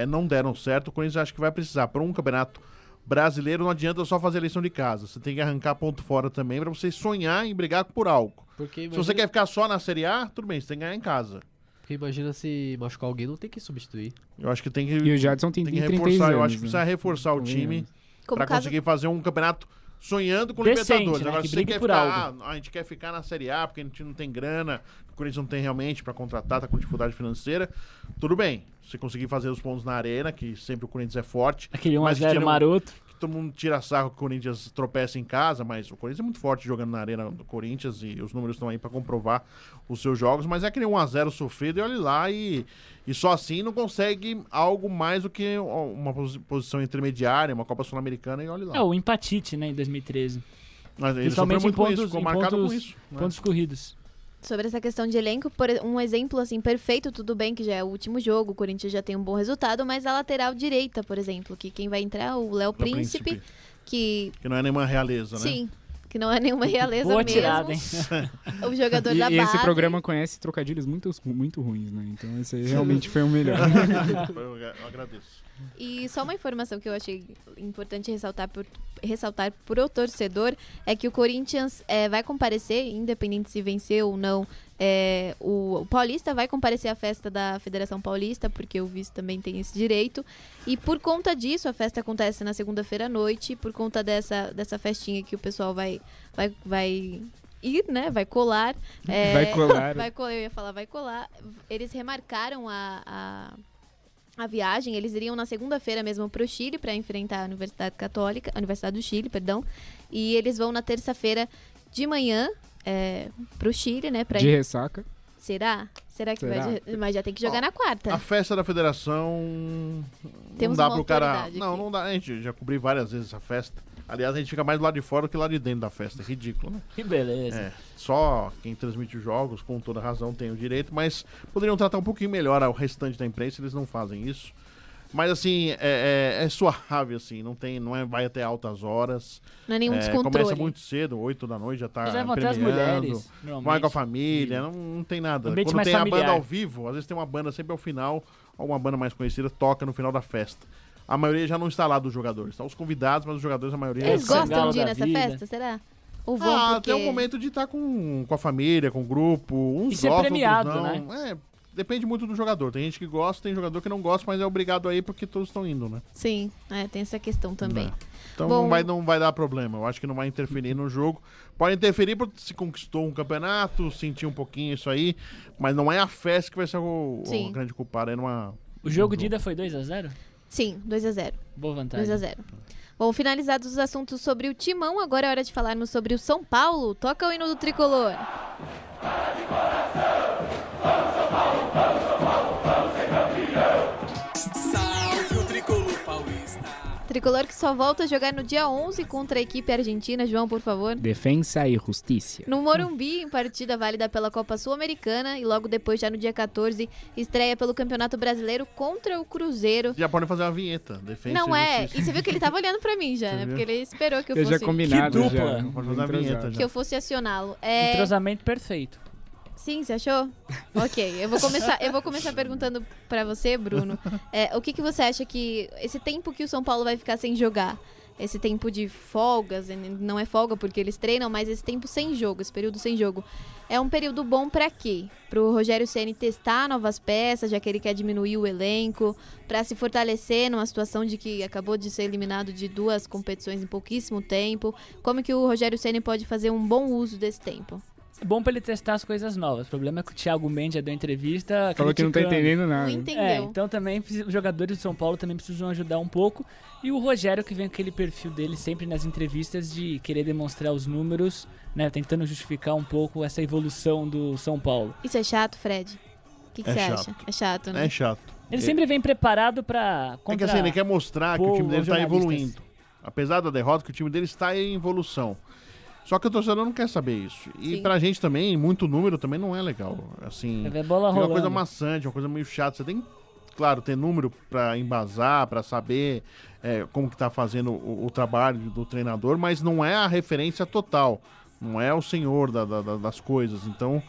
Não deram certo. O Corinthians acho que vai precisar. Para um campeonato brasileiro, não adianta só fazer eleição de casa. Você tem que arrancar ponto fora também para você sonhar em brigar por algo. Porque Se você quer ficar só na Série A, tudo bem, você tem que ganhar em casa. Porque imagina se machucar alguém, não tem que substituir. Eu acho que tem que, E o Jadson tem tem que 36 reforçar. anos. Eu acho que precisa né? reforçar o time Como para caso... conseguir fazer um campeonato sonhando com Decente, Libertadores. né? Agora, Que se você brigue quer por ficar, algo. a gente quer ficar na Série A porque a gente não tem grana, o Corinthians não tem realmente para contratar, tá com dificuldade financeira, tudo bem. Se conseguir fazer os pontos na arena, que sempre o Corinthians é forte, Aquele Mas 1x0 tira um- maroto. que todo mundo tira sarro que o Corinthians tropeça em casa, mas o Corinthians é muito forte jogando na arena do Corinthians e os números estão aí para comprovar os seus jogos, mas é aquele 1-0 sofrido e olha lá e só assim não consegue algo mais do que uma posição intermediária, uma Copa Sul-Americana e olha lá. O empatite, né, em 2013. Mas ele sofreu Principalmente muito em com isso, pontos, ficou em marcado pontos, com isso. Né? pontos corridos. Sobre essa questão de elenco, um exemplo assim perfeito, tudo bem que já é o último jogo, o Corinthians já tem um bom resultado, mas a lateral direita, por exemplo, que quem vai entrar é o Léo Príncipe, que Que não é nenhuma realeza, né? sim, que não é nenhuma realeza Boa mesmo. tirada, hein? O jogador da E base. esse programa conhece trocadilhos muito ruins, né? Então esse aí realmente foi o melhor. Eu agradeço. E só uma informação que eu achei importante ressaltar por o torcedor é que o Corinthians vai comparecer, independente se venceu ou não, o Paulista vai comparecer à festa da Federação Paulista, porque o vice também tem esse direito. E por conta disso, a festa acontece na segunda-feira à noite, por conta dessa festinha que o pessoal vai ir, né? Vai colar. Vai colar. Eu ia falar vai colar. Eles remarcaram a viagem, eles iriam na segunda-feira mesmo para o Chile para enfrentar a Universidade do Chile, perdão, e eles vão na terça-feira de manhã para o Chile, né? De ressaca. Será que vai? Mas já tem que jogar na quarta. A festa da federação Temos não dá uma pro cara. autoridade aqui. Não dá. A gente já cobri várias vezes essa festa. Aliás, a gente fica mais do lado de fora do que lá de dentro da festa. É ridículo, né? Que beleza. Só quem transmite os jogos, com toda razão, tem o direito, mas poderiam tratar um pouquinho melhor o restante da imprensa, eles não fazem isso. Mas assim, é suave, assim, não vai até altas horas. Não é nenhum descontrole. Começa muito cedo, 8 da noite, já tá Mas vão até as premiando, mulheres, vai normalmente. com a família, não tem nada. Ambiente Quando mais tem a familiar. banda ao vivo, às vezes tem uma banda sempre ao final, ou uma banda mais conhecida, toca no final da festa. A maioria já não está lá dos jogadores, estão os convidados, mas os jogadores, a maioria... Eles Galo gostam de ir da nessa vida. festa, será? Ou vão porque... Tem um momento de estar com a família, com o grupo, uns E ser gostam, premiado, outros não. né? Depende muito do jogador. Tem gente que gosta, tem jogador que não gosta, mas é obrigado aí porque todos estão indo, né? Sim, tem essa questão também. Então Bom, não vai dar problema. Eu acho que não vai interferir no jogo. Pode interferir porque se conquistou um campeonato, sentir um pouquinho isso aí, mas não é a festa que vai ser o grande culpado. O jogo de ida foi 2-0? Sim, 2-0. Boa vantagem. 2-0. Bom, finalizados os assuntos sobre o Timão, agora é hora de falarmos sobre o São Paulo. Toca o hino do Tricolor. Salve o tricolor paulista. Tricolor que só volta a jogar no dia 11 contra a equipe argentina. João, por favor. Defensa e justiça. No Morumbi, em partida válida pela Copa Sul-Americana, e logo depois, já no dia 14, estreia pelo Campeonato Brasileiro contra o Cruzeiro. Já podem fazer uma vinheta. Defesa Não e é, justiça. e você viu que ele tava olhando pra mim já, né? viu? Porque ele esperou que eu Eu já fosse, combinado. Que dupla. Já. Pode fazer uma vinheta já. que eu fosse acioná-lo. Entrosamento perfeito. Sim, você achou? Ok, eu vou começar perguntando pra você, Bruno. O que você acha que esse tempo que o São Paulo vai ficar sem jogar, esse tempo de folgas, não é folga porque eles treinam, mas esse tempo sem jogo, esse período sem jogo, é um período bom pra quê? Pro Rogério Ceni testar novas peças, já que ele quer diminuir o elenco, pra se fortalecer numa situação de que acabou de ser eliminado de 2 competições em pouquíssimo tempo. Como que o Rogério Ceni pode fazer um bom uso desse tempo? É bom pra ele testar as coisas novas. O problema é que o Thiago Mendes já deu entrevista Falou que não tá criticando. entendendo nada. Não entendeu. Então também os jogadores do São Paulo também precisam ajudar um pouco. E o Rogério, que vem com aquele perfil dele sempre nas entrevistas de querer demonstrar os números, né, tentando justificar um pouco essa evolução do São Paulo. Isso é chato, Fred? O que você acha? É chato, né? É chato. Ele sempre vem preparado pra É que assim, ele quer mostrar que o time dele está jornalistas. evoluindo. Apesar da derrota, que o time dele está em evolução. Só que o torcedor não quer saber isso. E Sim. pra gente também, muito número também não é legal. Assim, Quer ver bola fica uma coisa rolando. maçante, uma coisa meio chata. Você tem, claro, ter número pra embasar, pra saber como que tá fazendo o trabalho do treinador, mas não é a referência total. Não é o senhor das coisas. Então,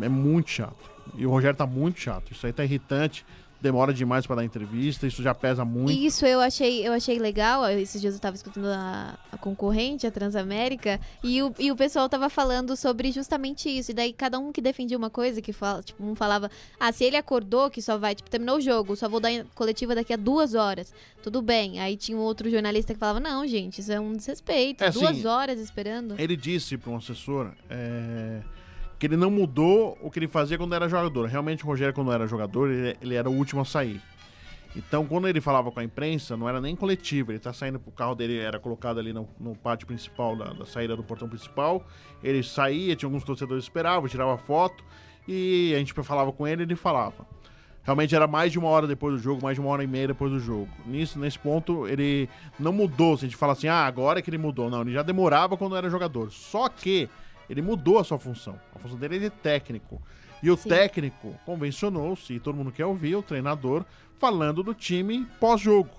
é muito chato. E o Rogério tá muito chato. Isso aí tá irritante. Demora demais pra dar entrevista, isso já pesa muito. Isso eu achei legal. Esses dias eu tava escutando a concorrente, a Transamérica, e o pessoal tava falando sobre justamente isso. E daí cada um que defendia uma coisa, que fala, tipo, um falava, se ele acordou que só vai, tipo, terminou o jogo, só vou dar coletiva daqui a 2 horas. Tudo bem. Aí tinha um outro jornalista que falava, não, gente, isso é um desrespeito. 2 horas esperando. Ele disse para um assessor que ele não mudou o que ele fazia quando era jogador. Realmente o Rogério, quando era jogador, ele era o último a sair. Então, quando ele falava com a imprensa, não era nem coletivo. Ele tá saindo, o carro dele era colocado ali no pátio principal, da saída do portão principal. Ele saía, tinha alguns torcedores que esperavam, tirava foto, e a gente falava com ele, ele falava. Realmente era mais de 1 hora depois do jogo, mais de 1h30 depois do jogo. Nesse ponto, ele não mudou. Se a gente fala assim, agora é que ele mudou. Não, ele já demorava quando era jogador. Só que ele mudou a sua função. A função dele é de técnico. E o técnico convencionou-se, e todo mundo quer ouvir, o treinador falando do time pós-jogo.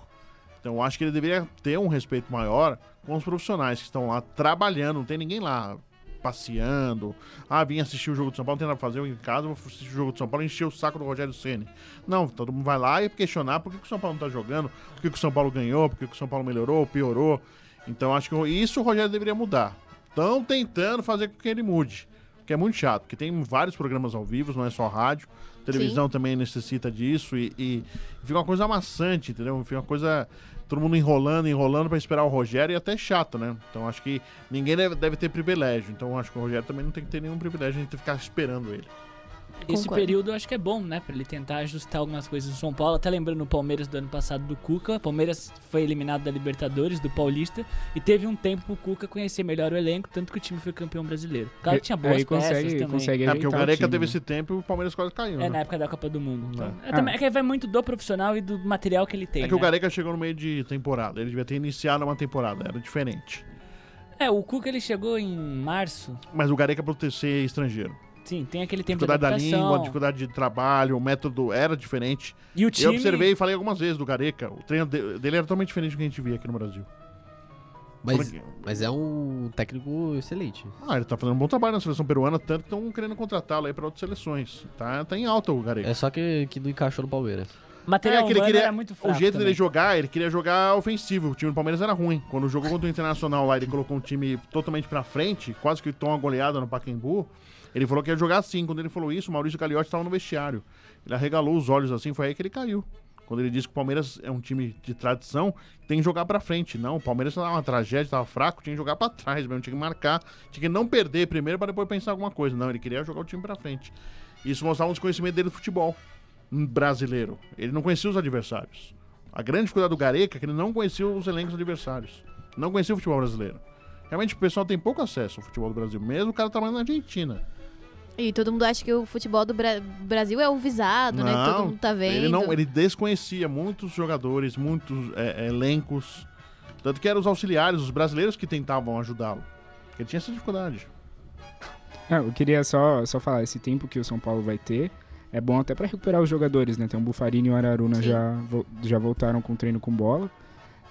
Então eu acho que ele deveria ter um respeito maior com os profissionais que estão lá trabalhando, não tem ninguém lá passeando. Vim assistir o jogo do São Paulo, não tem nada pra fazer, eu em casa vou assistir o jogo do São Paulo e encher o saco do Rogério Ceni. Não, todo mundo vai lá e questionar por que o São Paulo não tá jogando, por que o São Paulo ganhou, por que o São Paulo melhorou, piorou. Então acho que isso o Rogério deveria mudar. Estão tentando fazer com que ele mude, que é muito chato, porque tem vários programas ao vivo, não é só rádio, televisão também necessita disso e fica uma coisa amassante, entendeu? Fica uma coisa, todo mundo enrolando pra esperar o Rogério e até chato, né? Então acho que ninguém deve ter privilégio, então acho que o Rogério também não tem que ter nenhum privilégio, a gente tem que ficar esperando ele. Esse período eu acho que é bom, né? Pra ele tentar ajustar algumas coisas do São Paulo. Até lembrando o Palmeiras do ano passado do Cuca. O Palmeiras foi eliminado da Libertadores, do Paulista. E teve um tempo pro Cuca conhecer melhor o elenco, tanto que o time foi campeão brasileiro. Claro que tinha boas peças também. Porque o Gareca teve esse tempo e o Palmeiras quase caiu. Na época da Copa do Mundo. Então, também, é que vai muito do profissional e do material que ele tem. Que o Gareca chegou no meio de temporada. Ele devia ter iniciado uma temporada, era diferente. O Cuca ele chegou em março. Mas o Gareca por ser estrangeiro. Sim, tem aquele tempo de adaptação. Dificuldade da língua, dificuldade de trabalho, o método era diferente. E o time... Eu observei e falei algumas vezes do Gareca, o treino dele era totalmente diferente do que a gente via aqui no Brasil. Mas é um técnico excelente. Ele tá fazendo um bom trabalho na seleção peruana, tanto que estão querendo contratá-lo aí pra outras seleções. Tá em alta o Gareca. É só que não encaixou no Palmeiras. Material humano era muito fraco. O jeito também. dele jogar, ele queria jogar ofensivo. O time do Palmeiras era ruim. Quando jogou contra o Internacional lá, ele colocou um time totalmente pra frente, quase que tomou uma goleada no Pacaembu. Ele falou que ia jogar assim. Quando ele falou isso, o Maurício Gagliotti estava no vestiário. Ele arregalou os olhos assim, foi aí que ele caiu. Quando ele disse que o Palmeiras é um time de tradição, tem que jogar pra frente. Não, o Palmeiras estava uma tragédia, estava fraco, tinha que jogar pra trás mesmo, tinha que marcar, tinha que não perder primeiro pra depois pensar alguma coisa. Não, ele queria jogar o time pra frente. Isso mostrava um desconhecimento dele do futebol brasileiro. Ele não conhecia os adversários. A grande dificuldade do Gareca é que ele não conhecia os elencos adversários. Não conhecia o futebol brasileiro. Realmente o pessoal tem pouco acesso ao futebol do Brasil, mesmo o cara trabalhando na Argentina. E todo mundo acha que o futebol do Brasil é o visado, né? Que todo mundo tá vendo. Ele desconhecia muitos jogadores, muitos elencos. Tanto que eram os auxiliares, os brasileiros que tentavam ajudá-lo. Ele tinha essa dificuldade. Eu queria só falar, esse tempo que o São Paulo vai ter é bom até pra recuperar os jogadores, né? Tem o Bufarini e o Araruna já voltaram com treino com bola.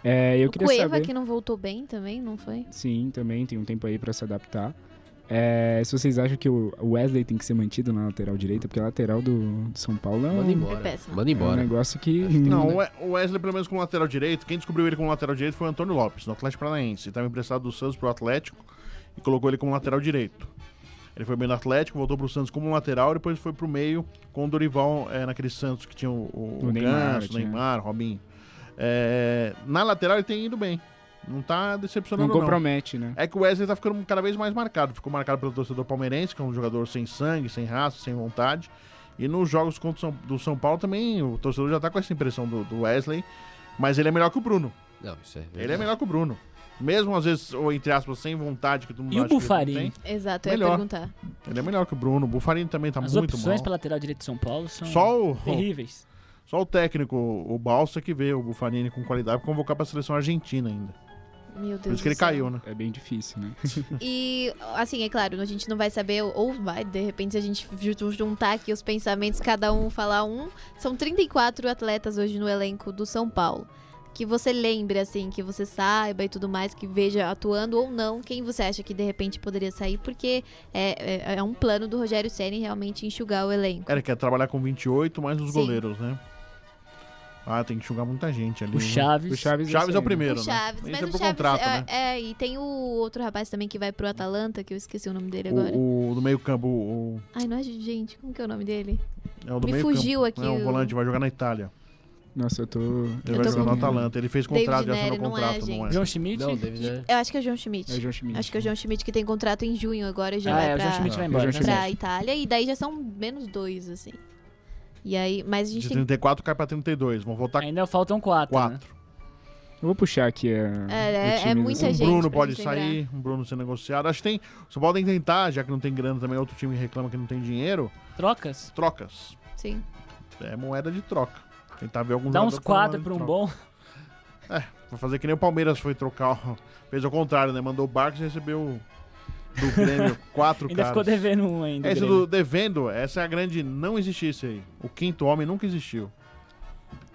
Eu queria Cueva saber... que não voltou bem também, não foi? Sim, também tem um tempo aí pra se adaptar. Se vocês acham que o Wesley tem que ser mantido na lateral direita, porque a lateral do São Paulo é Manda embora. Manda embora. É um negócio que... Não, o Wesley pelo menos como lateral direito, quem descobriu ele como lateral direito foi o Antônio Lopes, do Atlético Paranaense. Ele estava emprestado do Santos pro Atlético e colocou ele como lateral direito. Ele foi bem no Atlético, voltou pro Santos como lateral e depois foi pro meio com o Dorival naquele Santos que tinha o Ganso, Neymar, Robinho. Na lateral ele tem ido bem. Não tá decepcionando, não compromete, né? É que o Wesley tá ficando cada vez mais marcado. Ficou marcado pelo torcedor palmeirense, que é um jogador sem sangue, sem raça, sem vontade. E nos jogos do São Paulo também, o torcedor já tá com essa impressão do Wesley. Mas ele é melhor que o Bruno. Não, isso é verdade. Ele é melhor que o Bruno. Mesmo às vezes, ou entre aspas, sem vontade, que todo mundo E o acha que Bufarini? ele não tem. Exato, eu ia perguntar. Ele é melhor que o Bruno. O Bufarini também tá As muito mal. As opções pra lateral direito de São Paulo são terríveis. Só o técnico, o Balsa, que vê o Bufarini com qualidade pra convocar pra seleção argentina ainda. Meu Deus. Por isso que ele caiu, né? É bem difícil, né? E, assim, é claro, a gente não vai saber, ou vai, de repente, se a gente juntar aqui os pensamentos, cada um falar um. São 34 atletas hoje no elenco do São Paulo. Que você lembre, assim, que você saiba e tudo mais, que veja atuando ou não, quem você acha que de repente poderia sair, porque é um plano do Rogério Ceni realmente enxugar o elenco. Ele quer trabalhar com 28 mais os Sim. goleiros, né? Tem que enxugar muita gente ali. O Chaves. O Chaves é o primeiro, O Chaves, né? mas Esse é o pro Chaves contrato, né? e tem o outro rapaz também que vai pro Atalanta, que eu esqueci o nome dele agora. O do meio campo, Ai, não é gente, como que é o nome dele? é o do Me meio fugiu campo. aqui É o volante, vai jogar na Itália. Nossa, eu tô... Ele vai jogar no Atalanta. Ele fez contrato, já assinou Neri, não contrato, é, não é? João Schmidt? Não, David, né? Eu acho que é o João Schmidt. É o João Schmidt. Acho que é o João Schmidt que tem contrato em junho agora, já vai o João Schmidt vai embora. pra Itália, e daí já são menos 2, assim. E aí, mas a gente De tem 34 cai pra 32. Vão voltar Ainda faltam 4. 4. Né? Eu vou puxar aqui É o time muita do... gente. O Bruno pra pode gente sair, o Bruno ser negociado. Acho que tem. O São Paulo tem que tentar, já que não tem grana também, outro time reclama que não tem dinheiro. Trocas? Trocas. Sim. É moeda de troca. Tentar ver alguns Dá uns jogadores com quadros moeda pra de um troca. bom. Vai fazer que nem o Palmeiras foi trocar. Fez ao contrário, né? Mandou o Barcos e recebeu do Grêmio 4 Ainda caras. ficou devendo um ainda. Esse Grêmio. do devendo, essa é a grande. Não existisse aí. O quinto homem nunca existiu.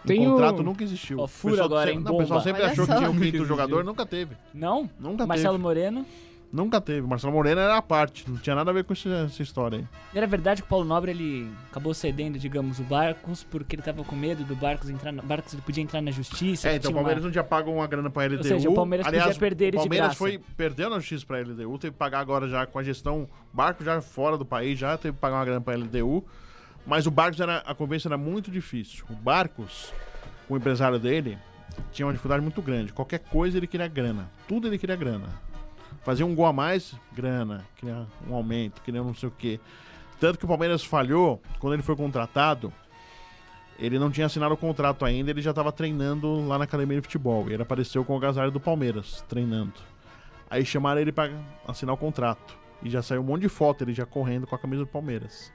Tem contrato nunca existiu. Ó, furo agora, hein, O pessoal bomba. sempre Olha achou só. que tinha um quinto Nunca jogador, existiu. nunca teve. Não? Nunca Marcelo teve. Moreno. Nunca teve. Marcelo Moreno era a parte, não tinha nada a ver com essa história aí. Era verdade que o Paulo Nobre ele acabou cedendo, digamos, o Barcos, porque ele tava com medo do Barcos entrar. Barcos ele podia entrar na justiça. que Então o tinha Palmeiras não tinha pago uma grana pra LDU. Ou seja, o Palmeiras Aliás, podia perder ele o de Palmeiras graça. perdeu na justiça pra LDU, teve que pagar agora já com a gestão, Barcos já fora do país, já teve que pagar uma grana pra LDU. Mas o Barcos, a conversa era muito difícil. O Barcos, com o empresário dele, tinha uma dificuldade muito grande. Qualquer coisa ele queria grana. Tudo ele queria grana. Fazia um gol a mais, grana. Queria um aumento, queria não sei o quê. Tanto que o Palmeiras falhou, quando ele foi contratado, ele não tinha assinado o contrato ainda, ele já estava treinando lá na academia de futebol. E ele apareceu com o agasalho do Palmeiras, treinando. Aí chamaram ele para assinar o contrato. E já saiu um monte de foto, ele já correndo com a camisa do Palmeiras.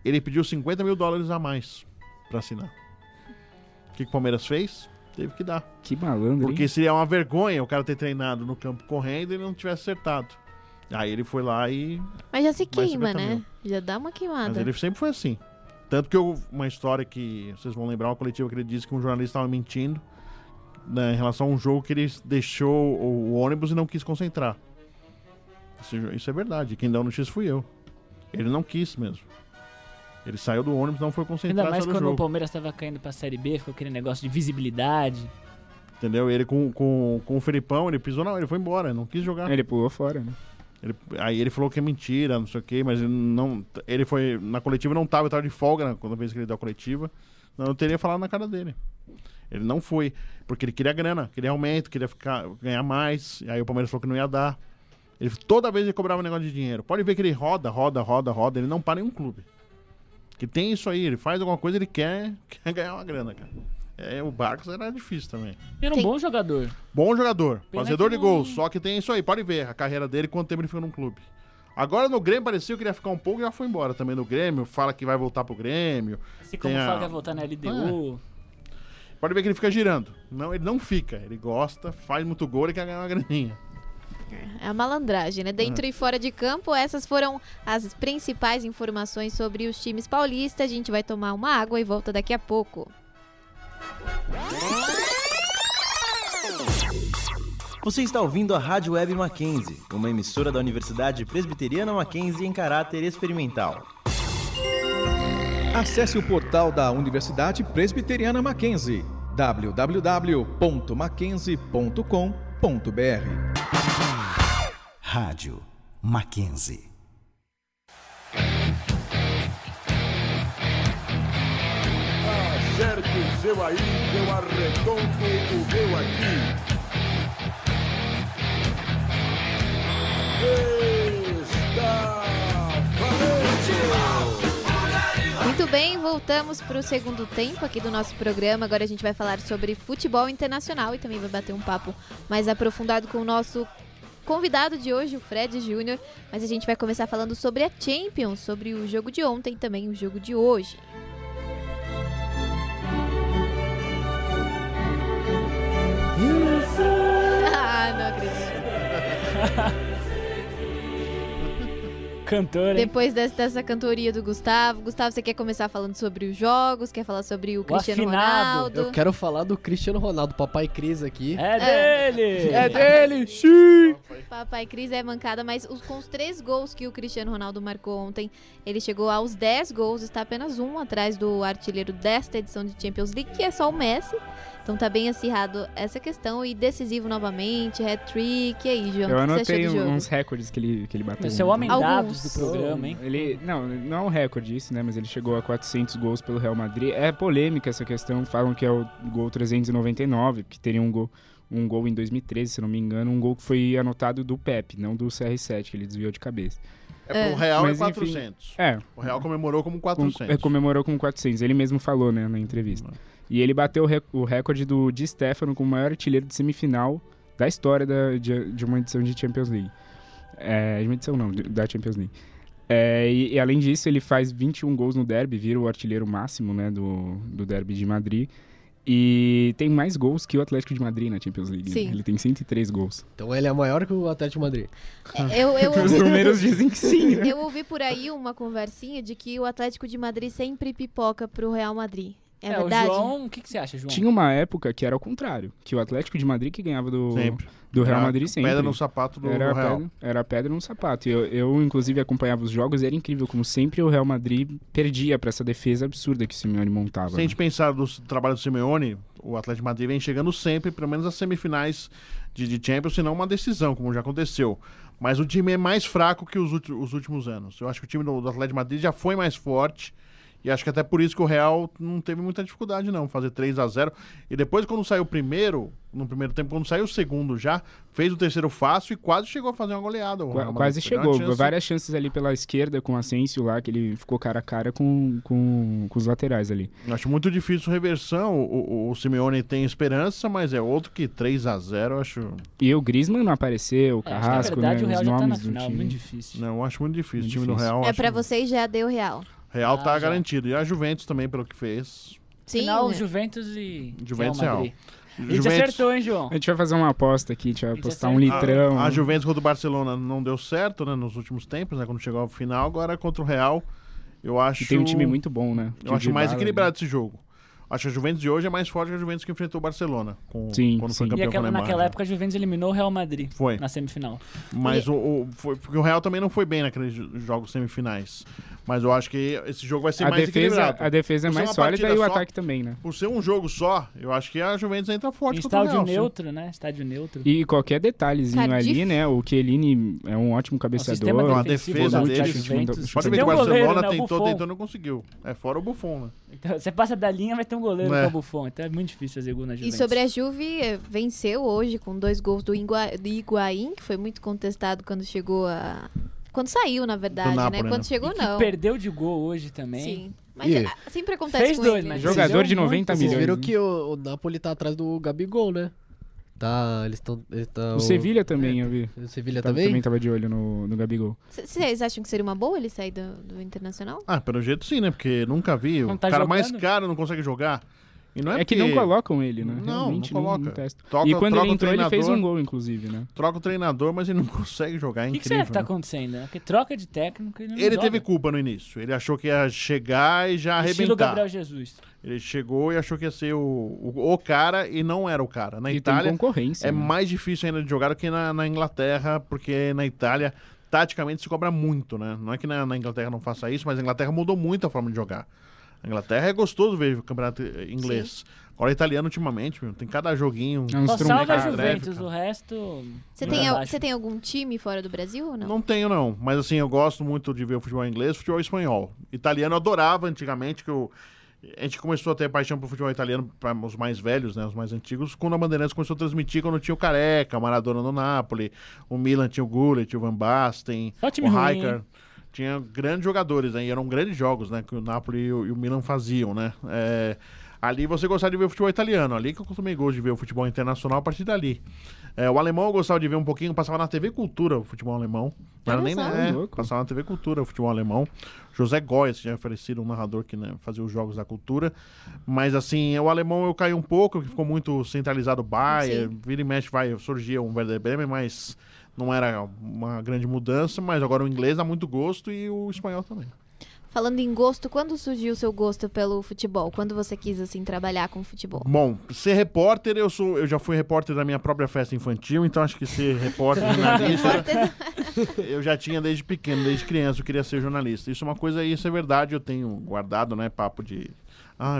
Ele pediu $50 mil a mais para assinar. O que o Palmeiras fez? Teve que dar. Que malandro, Porque hein? seria uma vergonha o cara ter treinado no campo correndo e ele não tivesse acertado. Aí ele foi lá e... Mas já se Mais queima, 50 né? mil. Já dá uma queimada. Mas ele sempre foi assim. Tanto que uma história que vocês vão lembrar, uma coletiva que ele disse que um jornalista estava mentindo, né, em relação a um jogo que ele deixou o ônibus e não quis concentrar. Isso é verdade. Quem deu a notícia fui eu. Ele não quis mesmo. Ele saiu do ônibus, não foi concentrar Ainda mais no quando jogo. o Palmeiras tava caindo pra Série B, ficou aquele negócio de visibilidade. Entendeu? Ele com o Felipão, ele pisou, não, ele foi embora, não quis jogar. Ele pulou fora, né? Aí ele falou que é mentira, não sei o que, mas ele não. Ele foi. Na coletiva não tava, eu tava de folga quando vez que ele deu a coletiva. Não, eu teria falado na cara dele. Ele não foi, porque ele queria grana, queria aumento, queria ganhar mais. E aí o Palmeiras falou que não ia dar. Toda vez ele cobrava um negócio de dinheiro. Pode ver que ele roda, ele não para em um clube. Que tem isso aí, ele faz alguma coisa, ele quer ganhar uma grana, cara. O Barcos era difícil também. Era um bom jogador. Bom jogador, Pena fazedor que de não- gols, só que tem isso aí, pode ver a carreira dele, quanto tempo ele ficou num clube. Agora no Grêmio parecia que ele ia ficar um pouco e já foi embora também no Grêmio, fala que vai voltar pro Grêmio. Assim como Tem fala que vai voltar na LDU. Pode ver que ele fica girando. Não, ele não fica, ele gosta, faz muito gol e quer ganhar uma graninha. É a malandragem, né? Dentro e fora de campo, essas foram as principais informações sobre os times paulistas. A gente vai tomar uma água e volta daqui a pouco. Você está ouvindo a Rádio Web Mackenzie, uma emissora da Universidade Presbiteriana Mackenzie em caráter experimental. Acesse o portal da Universidade Presbiteriana Mackenzie, www.mackenzie.com.br. Rádio Mackenzie. Acerte o seu aí, que eu arredondo o meu aqui. Está valente! Muito bem, voltamos para o segundo tempo aqui do nosso programa. Agora a gente vai falar sobre futebol internacional e também vai bater um papo mais aprofundado com o nosso convidado de hoje, o Fred Júnior. Mas a gente vai começar falando sobre a Champions, sobre o jogo de ontem e também o jogo de hoje. Ah, não acredito. Cantor, hein? Depois dessa cantoria do Gustavo. Gustavo, você quer começar falando sobre os jogos? Quer falar sobre o Cristiano afinado. Ronaldo? Eu quero falar do Cristiano Ronaldo, papai Cris aqui. É dele! É dele, sim! Papai Cris é mancada, mas com os 3 gols que o Cristiano Ronaldo marcou ontem, ele chegou aos 10 gols, está apenas um atrás do artilheiro desta edição de Champions League, que é só o Messi. Então tá bem acirrado essa questão e decisivo novamente, hat-trick. E aí, João, Eu o que você achou anotei do jogo? uns recordes que ele bateu. Esse é o homem Alguns. dados do programa, hein? Ele, não é um recorde isso, né? Mas ele chegou a 400 gols pelo Real Madrid. É polêmica essa questão. Falam que é o gol 399, que teria um gol em 2013, se não me engano. Um gol que foi anotado do Pepe, não do CR7, que ele desviou de cabeça. Pro Real Mas, é enfim, 400. É. O Real comemorou como 400. Comemorou como 400. Ele mesmo falou, né, na entrevista. E ele bateu o recorde do Di Stefano como o maior artilheiro de semifinal da história de uma edição de Champions League. De uma edição não, da Champions League. E além disso, ele faz 21 gols no derby, vira o artilheiro máximo, né, do derby de Madrid. E tem mais gols que o Atlético de Madrid na Champions League. Sim. Né? Ele tem 103 gols. Então ele é maior que o Atlético de Madrid. Os números dizem que sim, né? Eu ouvi por aí uma conversinha de que o Atlético de Madrid sempre pipoca pro Real Madrid. É verdade? O João, o que você acha, João? Tinha uma época que era o contrário, que o Atlético de Madrid que ganhava do Real Madrid sempre. Pedra no sapato do Real. Era pedra no sapato. Eu, inclusive, acompanhava os jogos e era incrível como sempre o Real Madrid perdia para essa defesa absurda que o Simeone montava. Se a gente pensar no trabalho do Simeone, o Atlético de Madrid vem chegando sempre, pelo menos às semifinais de Champions, se não uma decisão, como já aconteceu. Mas o time é mais fraco que os últimos anos. Eu acho que o time do Atlético de Madrid já foi mais forte. E acho que até por isso que o Real não teve muita dificuldade, não, fazer 3-0. E depois, quando saiu o primeiro, no primeiro tempo, quando saiu o segundo já, fez o terceiro fácil e quase chegou a fazer uma goleada. Quase chegou. Várias chances ali pela esquerda com o Asensio lá, que ele ficou cara a cara com os laterais ali. Acho muito difícil reversão. O Simeone tem esperança, mas é outro que 3-0, acho... E o Griezmann não apareceu, o Carrasco, na verdade, né? o Real Os já tá na nomes do final, time. muito difícil. Não, eu acho muito difícil. O time do Real... Pra vocês já deu Real. Real tá já. garantido. E a Juventus também, pelo que fez. Sim, Final, né? Juventus e Juventus Real Madrid. A gente Juventus... acertou, hein, João? A gente vai fazer uma aposta aqui, a gente vai apostar um acertou. litrão. A Juventus contra o Barcelona não deu certo, né, nos últimos tempos, né, quando chegou ao final. Agora contra o Real, eu acho... E tem um time muito bom, né? Eu acho mais equilibrado esse jogo. Acho que a Juventus de hoje é mais forte que a Juventus que enfrentou o Barcelona. Quando foi campeão com o Neymar. Naquela época a Juventus eliminou o Real Madrid. Foi. Na semifinal. Mas porque o Real também não foi bem naqueles jogos semifinais. Mas eu acho que esse jogo vai ser mais equilibrado. A defesa é mais sólida e o ataque também, né? Por ser um jogo só, eu acho que a Juventus entra forte contra o Estádio Real. neutro, né? Estádio neutro. E qualquer detalhezinho ali, né? O Chiellini é um ótimo cabeceador. A defesa deles... Pode ver que o Barcelona tentou, não conseguiu. É fora o Buffon, né? Então, você passa da linha, vai ter um goleiro que é o Buffon. Então é muito difícil fazer gol na Juventus. E sobre a Juve, venceu hoje com 2 gols do Higuaín, que foi muito contestado quando chegou a... Quando saiu, na verdade, Napoli, né? Quando chegou, não. Perdeu de gol hoje também. Sim. Mas sempre acontece Fez com 2, ele. mas jogador de 90 milhões. Vocês viram que o Napoli tá atrás do Gabigol, né? Tá, eles estão... O Sevilha também, eu vi. O Sevilha também? Também tava de olho no Gabigol. Vocês acham que seria uma boa ele sair do Internacional? Pelo jeito sim, né? Porque nunca vi. O cara jogando. Mais caro não consegue jogar. E não é que não colocam ele, né? Não coloca. Não testa. E quando ele entrou, ele fez um gol, inclusive, né? Troca o treinador, mas ele não consegue jogar. É incrível. O que será que tá acontecendo? Porque troca de técnico e ele teve culpa no início. Ele achou que ia chegar e já arrebentar. Estilo Gabriel Jesus. Ele chegou e achou que ia ser o cara e não era o cara. Na e Itália tem concorrência, é né? mais difícil ainda de jogar do que na Inglaterra, porque na Itália, taticamente, se cobra muito, né? Não é que na Inglaterra não faça isso, mas a Inglaterra mudou muito a forma de jogar. A Inglaterra é gostoso ver o campeonato inglês. Sim. Agora, italiano, ultimamente, tem cada joguinho... Só salva a Juventus, o resto... Você tem algum time fora do Brasil ou não? Não tenho, não. Mas, assim, eu gosto muito de ver o futebol inglês e o futebol espanhol. Italiano eu adorava antigamente, que a gente começou a ter paixão pro futebol italiano para os mais velhos, né, os mais antigos, quando a Bandeirantes começou a transmitir, quando tinha o Careca, o Maradona no Napoli, o Milan tinha o Gullit, o Van Basten, o Rijkaard. Tinha grandes jogadores, né? E eram grandes jogos, né? Que o Napoli e o Milan faziam, né? Ali você gostava de ver o futebol italiano. Ali que eu tomei gosto de ver o futebol internacional a partir dali. O alemão eu gostava de ver um pouquinho. Passava na TV Cultura o futebol alemão. Não era nem... passava na TV Cultura o futebol alemão. José Goyes tinha oferecido um narrador que, né, fazia os jogos da cultura. Mas, assim, o alemão eu caí um pouco, porque ficou muito centralizado o Bayern. Vira e mexe, surgia um Werder Bremen, mas... Não era uma grande mudança, mas agora o inglês dá muito gosto e o espanhol também. Falando em gosto, quando surgiu o seu gosto pelo futebol? Quando você quis, assim, trabalhar com futebol? Bom, ser repórter, eu já fui repórter da minha própria festa infantil, então acho que ser repórter, jornalista, eu já tinha desde pequeno, desde criança, eu queria ser jornalista. Isso é uma coisa, isso é verdade, eu tenho guardado, né, papo de...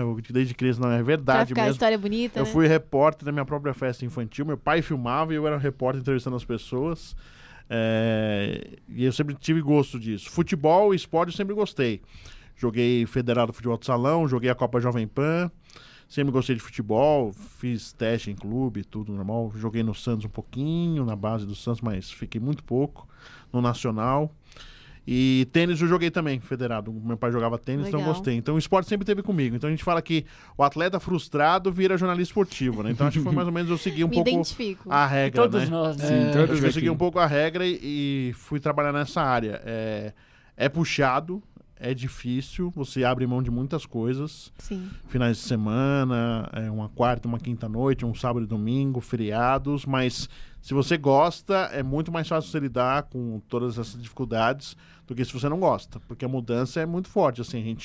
eu desde criança, não, é verdade pra ficar mesmo. A história bonita, eu né? fui repórter da minha própria festa infantil, meu pai filmava e eu era repórter entrevistando as pessoas. E eu sempre tive gosto disso. Futebol e esporte eu sempre gostei. Joguei Federado Futebol de Salão, joguei a Copa Jovem Pan, sempre gostei de futebol, fiz teste em clube, tudo normal. Joguei no Santos um pouquinho, na base do Santos, mas fiquei muito pouco, no Nacional. E tênis eu joguei também, federado. Meu pai jogava tênis, Legal. Então eu gostei. Então o esporte sempre teve comigo. Então a gente fala que o atleta frustrado vira jornalista esportivo, né? Então acho que foi mais ou menos eu segui um pouco a regra, todos né? Nós, né? Sim, todos eu segui um pouco a regra e fui trabalhar nessa área. É puxado, é difícil, você abre mão de muitas coisas. Sim. Finais de semana, uma quarta, uma quinta-noite, um sábado e domingo, feriados, mas se você gosta, é muito mais fácil você lidar com todas essas dificuldades do que se você não gosta, porque a mudança é muito forte, assim,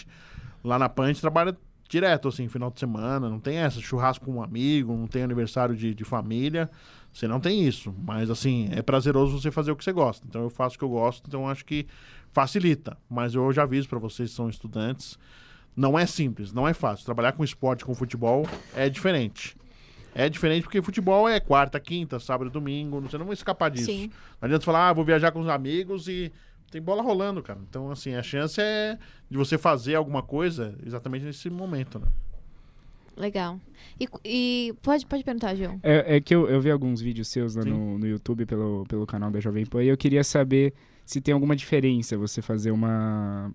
lá na PAN a gente trabalha direto, assim, final de semana. Não tem essa, churrasco com um amigo, não tem aniversário de família. Você não tem isso. Mas, assim, é prazeroso você fazer o que você gosta. Então, eu faço o que eu gosto, então acho que facilita. Mas eu já aviso para vocês que são estudantes, não é simples, não é fácil. Trabalhar com esporte, com futebol, é diferente. É diferente porque futebol é quarta, quinta, sábado e domingo. Você não vai escapar disso. Sim. Não adianta falar, vou viajar com os amigos e tem bola rolando, cara. Então, assim, a chance é de você fazer alguma coisa exatamente nesse momento, né? Legal. E pode perguntar, João. É que eu vi alguns vídeos seus lá no YouTube pelo canal da Jovem Pan e eu queria saber se tem alguma diferença você fazer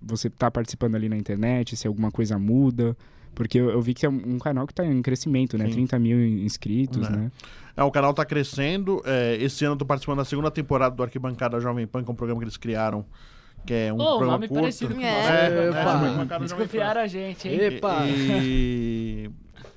você tá participando ali na internet, se alguma coisa muda. Porque eu vi que é um canal que tá em crescimento, né? Sim. 30 mil inscritos, né? O canal tá crescendo. Esse ano eu tô participando da segunda temporada do Arquibancada Jovem Pan, que é um programa que eles criaram, que é um programa nome curto. parecido com o nosso. Desconfiaram a gente, hein? Epa! E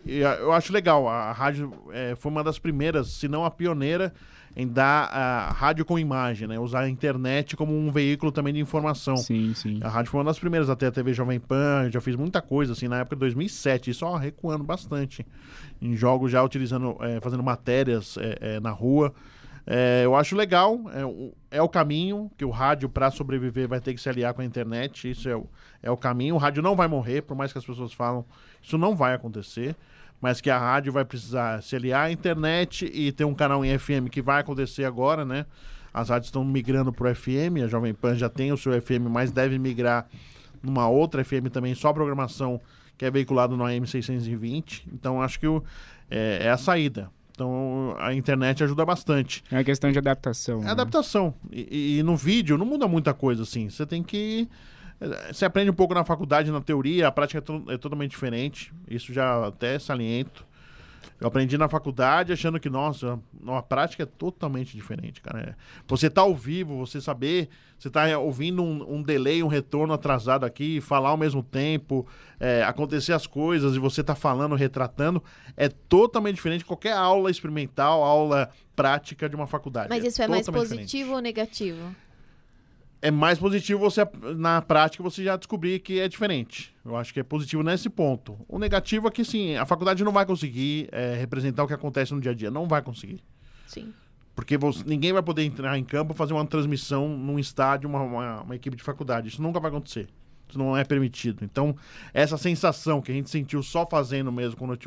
eu acho legal. A rádio foi uma das primeiras, se não a pioneira, em dar a rádio com imagem, né? Usar a internet como um veículo também de informação. Sim, sim. A rádio foi uma das primeiras, até a TV Jovem Pan, eu já fiz muita coisa, assim, na época de 2007, isso recuando bastante. Em jogos já utilizando, fazendo matérias na rua. Eu acho legal, é o caminho, que o rádio, para sobreviver, vai ter que se aliar com a internet, isso é o caminho. O rádio não vai morrer, por mais que as pessoas falam, isso não vai acontecer. Mas que a rádio vai precisar se aliar à internet e ter um canal em FM, que vai acontecer agora, né? As rádios estão migrando para o FM, a Jovem Pan já tem o seu FM, mas deve migrar numa outra FM também, só programação, que é veiculado no AM 620. Então, acho que é a saída. Então, a internet ajuda bastante. É uma questão de adaptação. É adaptação. E no vídeo não muda muita coisa, assim. Você tem que... Você aprende um pouco na faculdade, na teoria, a prática é totalmente diferente. Isso já até saliento. Eu aprendi na faculdade achando que, nossa, a prática é totalmente diferente, cara. Você tá ao vivo, você saber, você tá ouvindo um delay, um retorno atrasado aqui, falar ao mesmo tempo, acontecer as coisas e você tá falando, retratando, é totalmente diferente de qualquer aula experimental, aula prática de uma faculdade. Mas isso é mais positivo diferente. ou negativo? É mais positivo você, na prática, você já descobrir que é diferente. Eu acho que é positivo nesse ponto. O negativo é que, sim, a faculdade não vai conseguir representar o que acontece no dia a dia. Não vai conseguir. Sim. Porque ninguém vai poder entrar em campo e fazer uma transmissão num estádio, uma equipe de faculdade. Isso nunca vai acontecer. Isso não é permitido. Então, essa sensação que a gente sentiu só fazendo mesmo quando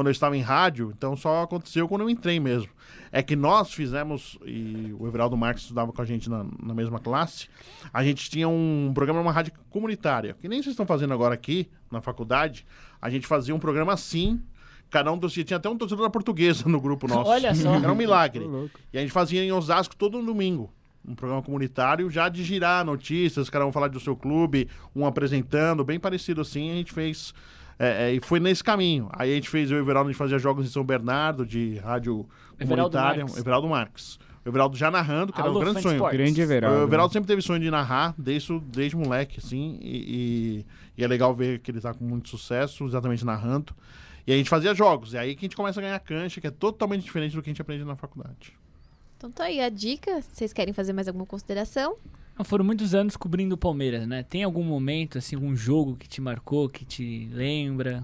eu estava em rádio, então só aconteceu quando eu entrei mesmo. É que nós fizemos, e o Everaldo Marques estudava com a gente na mesma classe, a gente tinha um programa numa rádio comunitária, que nem vocês estão fazendo agora aqui, na faculdade. A gente fazia um programa assim, cada um tinha até um torcedor da Portuguesa no grupo nosso. Olha só. Era um milagre. E a gente fazia em Osasco todo domingo. Um programa comunitário, já de girar notícias, cada um falar do seu clube, um apresentando, bem parecido assim, a gente fez, e foi nesse caminho. Aí a gente fez, eu e o Everaldo, a gente fazia jogos em São Bernardo, de rádio comunitária, Everaldo Marques. O Everaldo já narrando, que era um grande sonho. Grande Everaldo. O Everaldo sempre teve sonho de narrar, desde moleque, assim, e é legal ver que ele tá com muito sucesso, exatamente narrando. E a gente fazia jogos, é aí que a gente começa a ganhar cancha, que é totalmente diferente do que a gente aprende na faculdade. Então tá aí a dica. Vocês querem fazer mais alguma consideração? Foram muitos anos cobrindo o Palmeiras, né? Tem algum momento, assim, algum jogo que te marcou, que te lembra?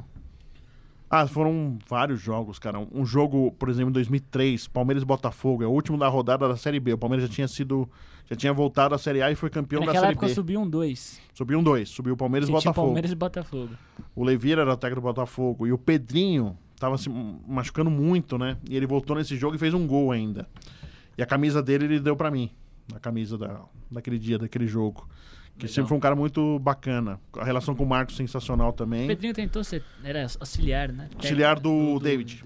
Foram vários jogos, cara. Um jogo, por exemplo, em 2003, Palmeiras e Botafogo, é o último da rodada da Série B. O Palmeiras já tinha voltado à Série A e foi campeão da Série B. Naquela época subiu um 2. Subiu o Palmeiras e Botafogo. Palmeiras e Botafogo. O Levira era o técnico do Botafogo. E o Pedrinho tava se machucando muito, né? E ele voltou nesse jogo e fez um gol ainda. E a camisa dele ele deu pra mim. A camisa daquele dia, daquele jogo. Que Legal. sempre foi um cara muito bacana. A relação com o Marcos sensacional também. O Pedrinho tentou ser... Era auxiliar, né? Auxiliar do David.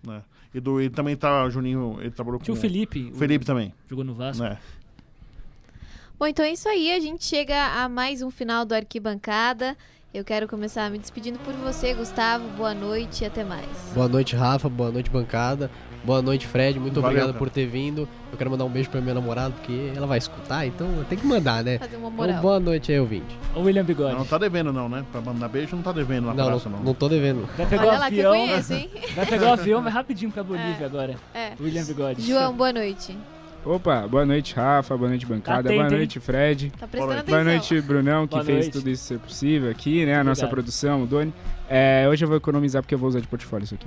Né? E também tá... Juninho, ele trabalhou com... Tinha o Felipe. O Felipe também. Jogou no Vasco. Bom, então é isso aí. A gente chega a mais um final do Arquibancada. Eu quero começar me despedindo por você, Gustavo. Boa noite e até mais. Boa noite, Rafa. Boa noite, bancada. Boa noite, Fred. Muito obrigado cara. Por ter vindo. Eu quero mandar um beijo pra minha namorada, porque ela vai escutar, então eu tenho que mandar, né? Fazer uma moral. Então, boa noite aí, ouvinte. O William Bigode. Não tá devendo não, né? Pra mandar beijo não tá devendo na praça, não. Não tô devendo. Vai pegar Olha o lá avião. que eu conheço, hein? Vai pegar o avião, vai rapidinho pra Bolívia agora. William Bigode. João, boa noite. Opa, boa noite, Rafa, boa noite, bancada, Atento, boa noite, Fred. Tá prestando Boa atenção. noite, Brunão, que Boa fez noite. tudo isso ser possível aqui, né? A nossa Obrigado. produção, o Doni. Hoje eu vou economizar porque eu vou usar de portfólio isso aqui.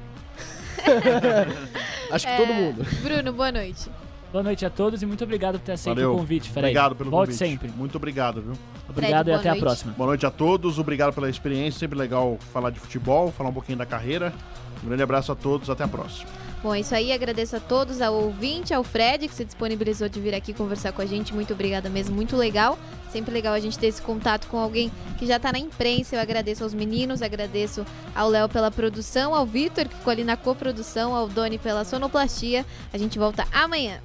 Acho que todo mundo. Bruno, boa noite. Boa noite a todos e muito obrigado por ter aceito Valeu. o convite, Fred. Obrigado pelo Volte convite. sempre. Muito obrigado, viu? Obrigado e boa até a noite. próxima. Boa noite a todos, obrigado pela experiência, sempre legal falar de futebol, falar um pouquinho da carreira. Um grande abraço a todos, até a próxima. Bom, é isso aí, agradeço a todos, ao ouvinte, ao Fred, que se disponibilizou de vir aqui conversar com a gente. Muito obrigada mesmo, muito legal. Sempre legal a gente ter esse contato com alguém que já tá na imprensa. Eu agradeço aos meninos, agradeço ao Léo pela produção, ao Vitor, que ficou ali na coprodução, ao Doni pela sonoplastia. A gente volta amanhã.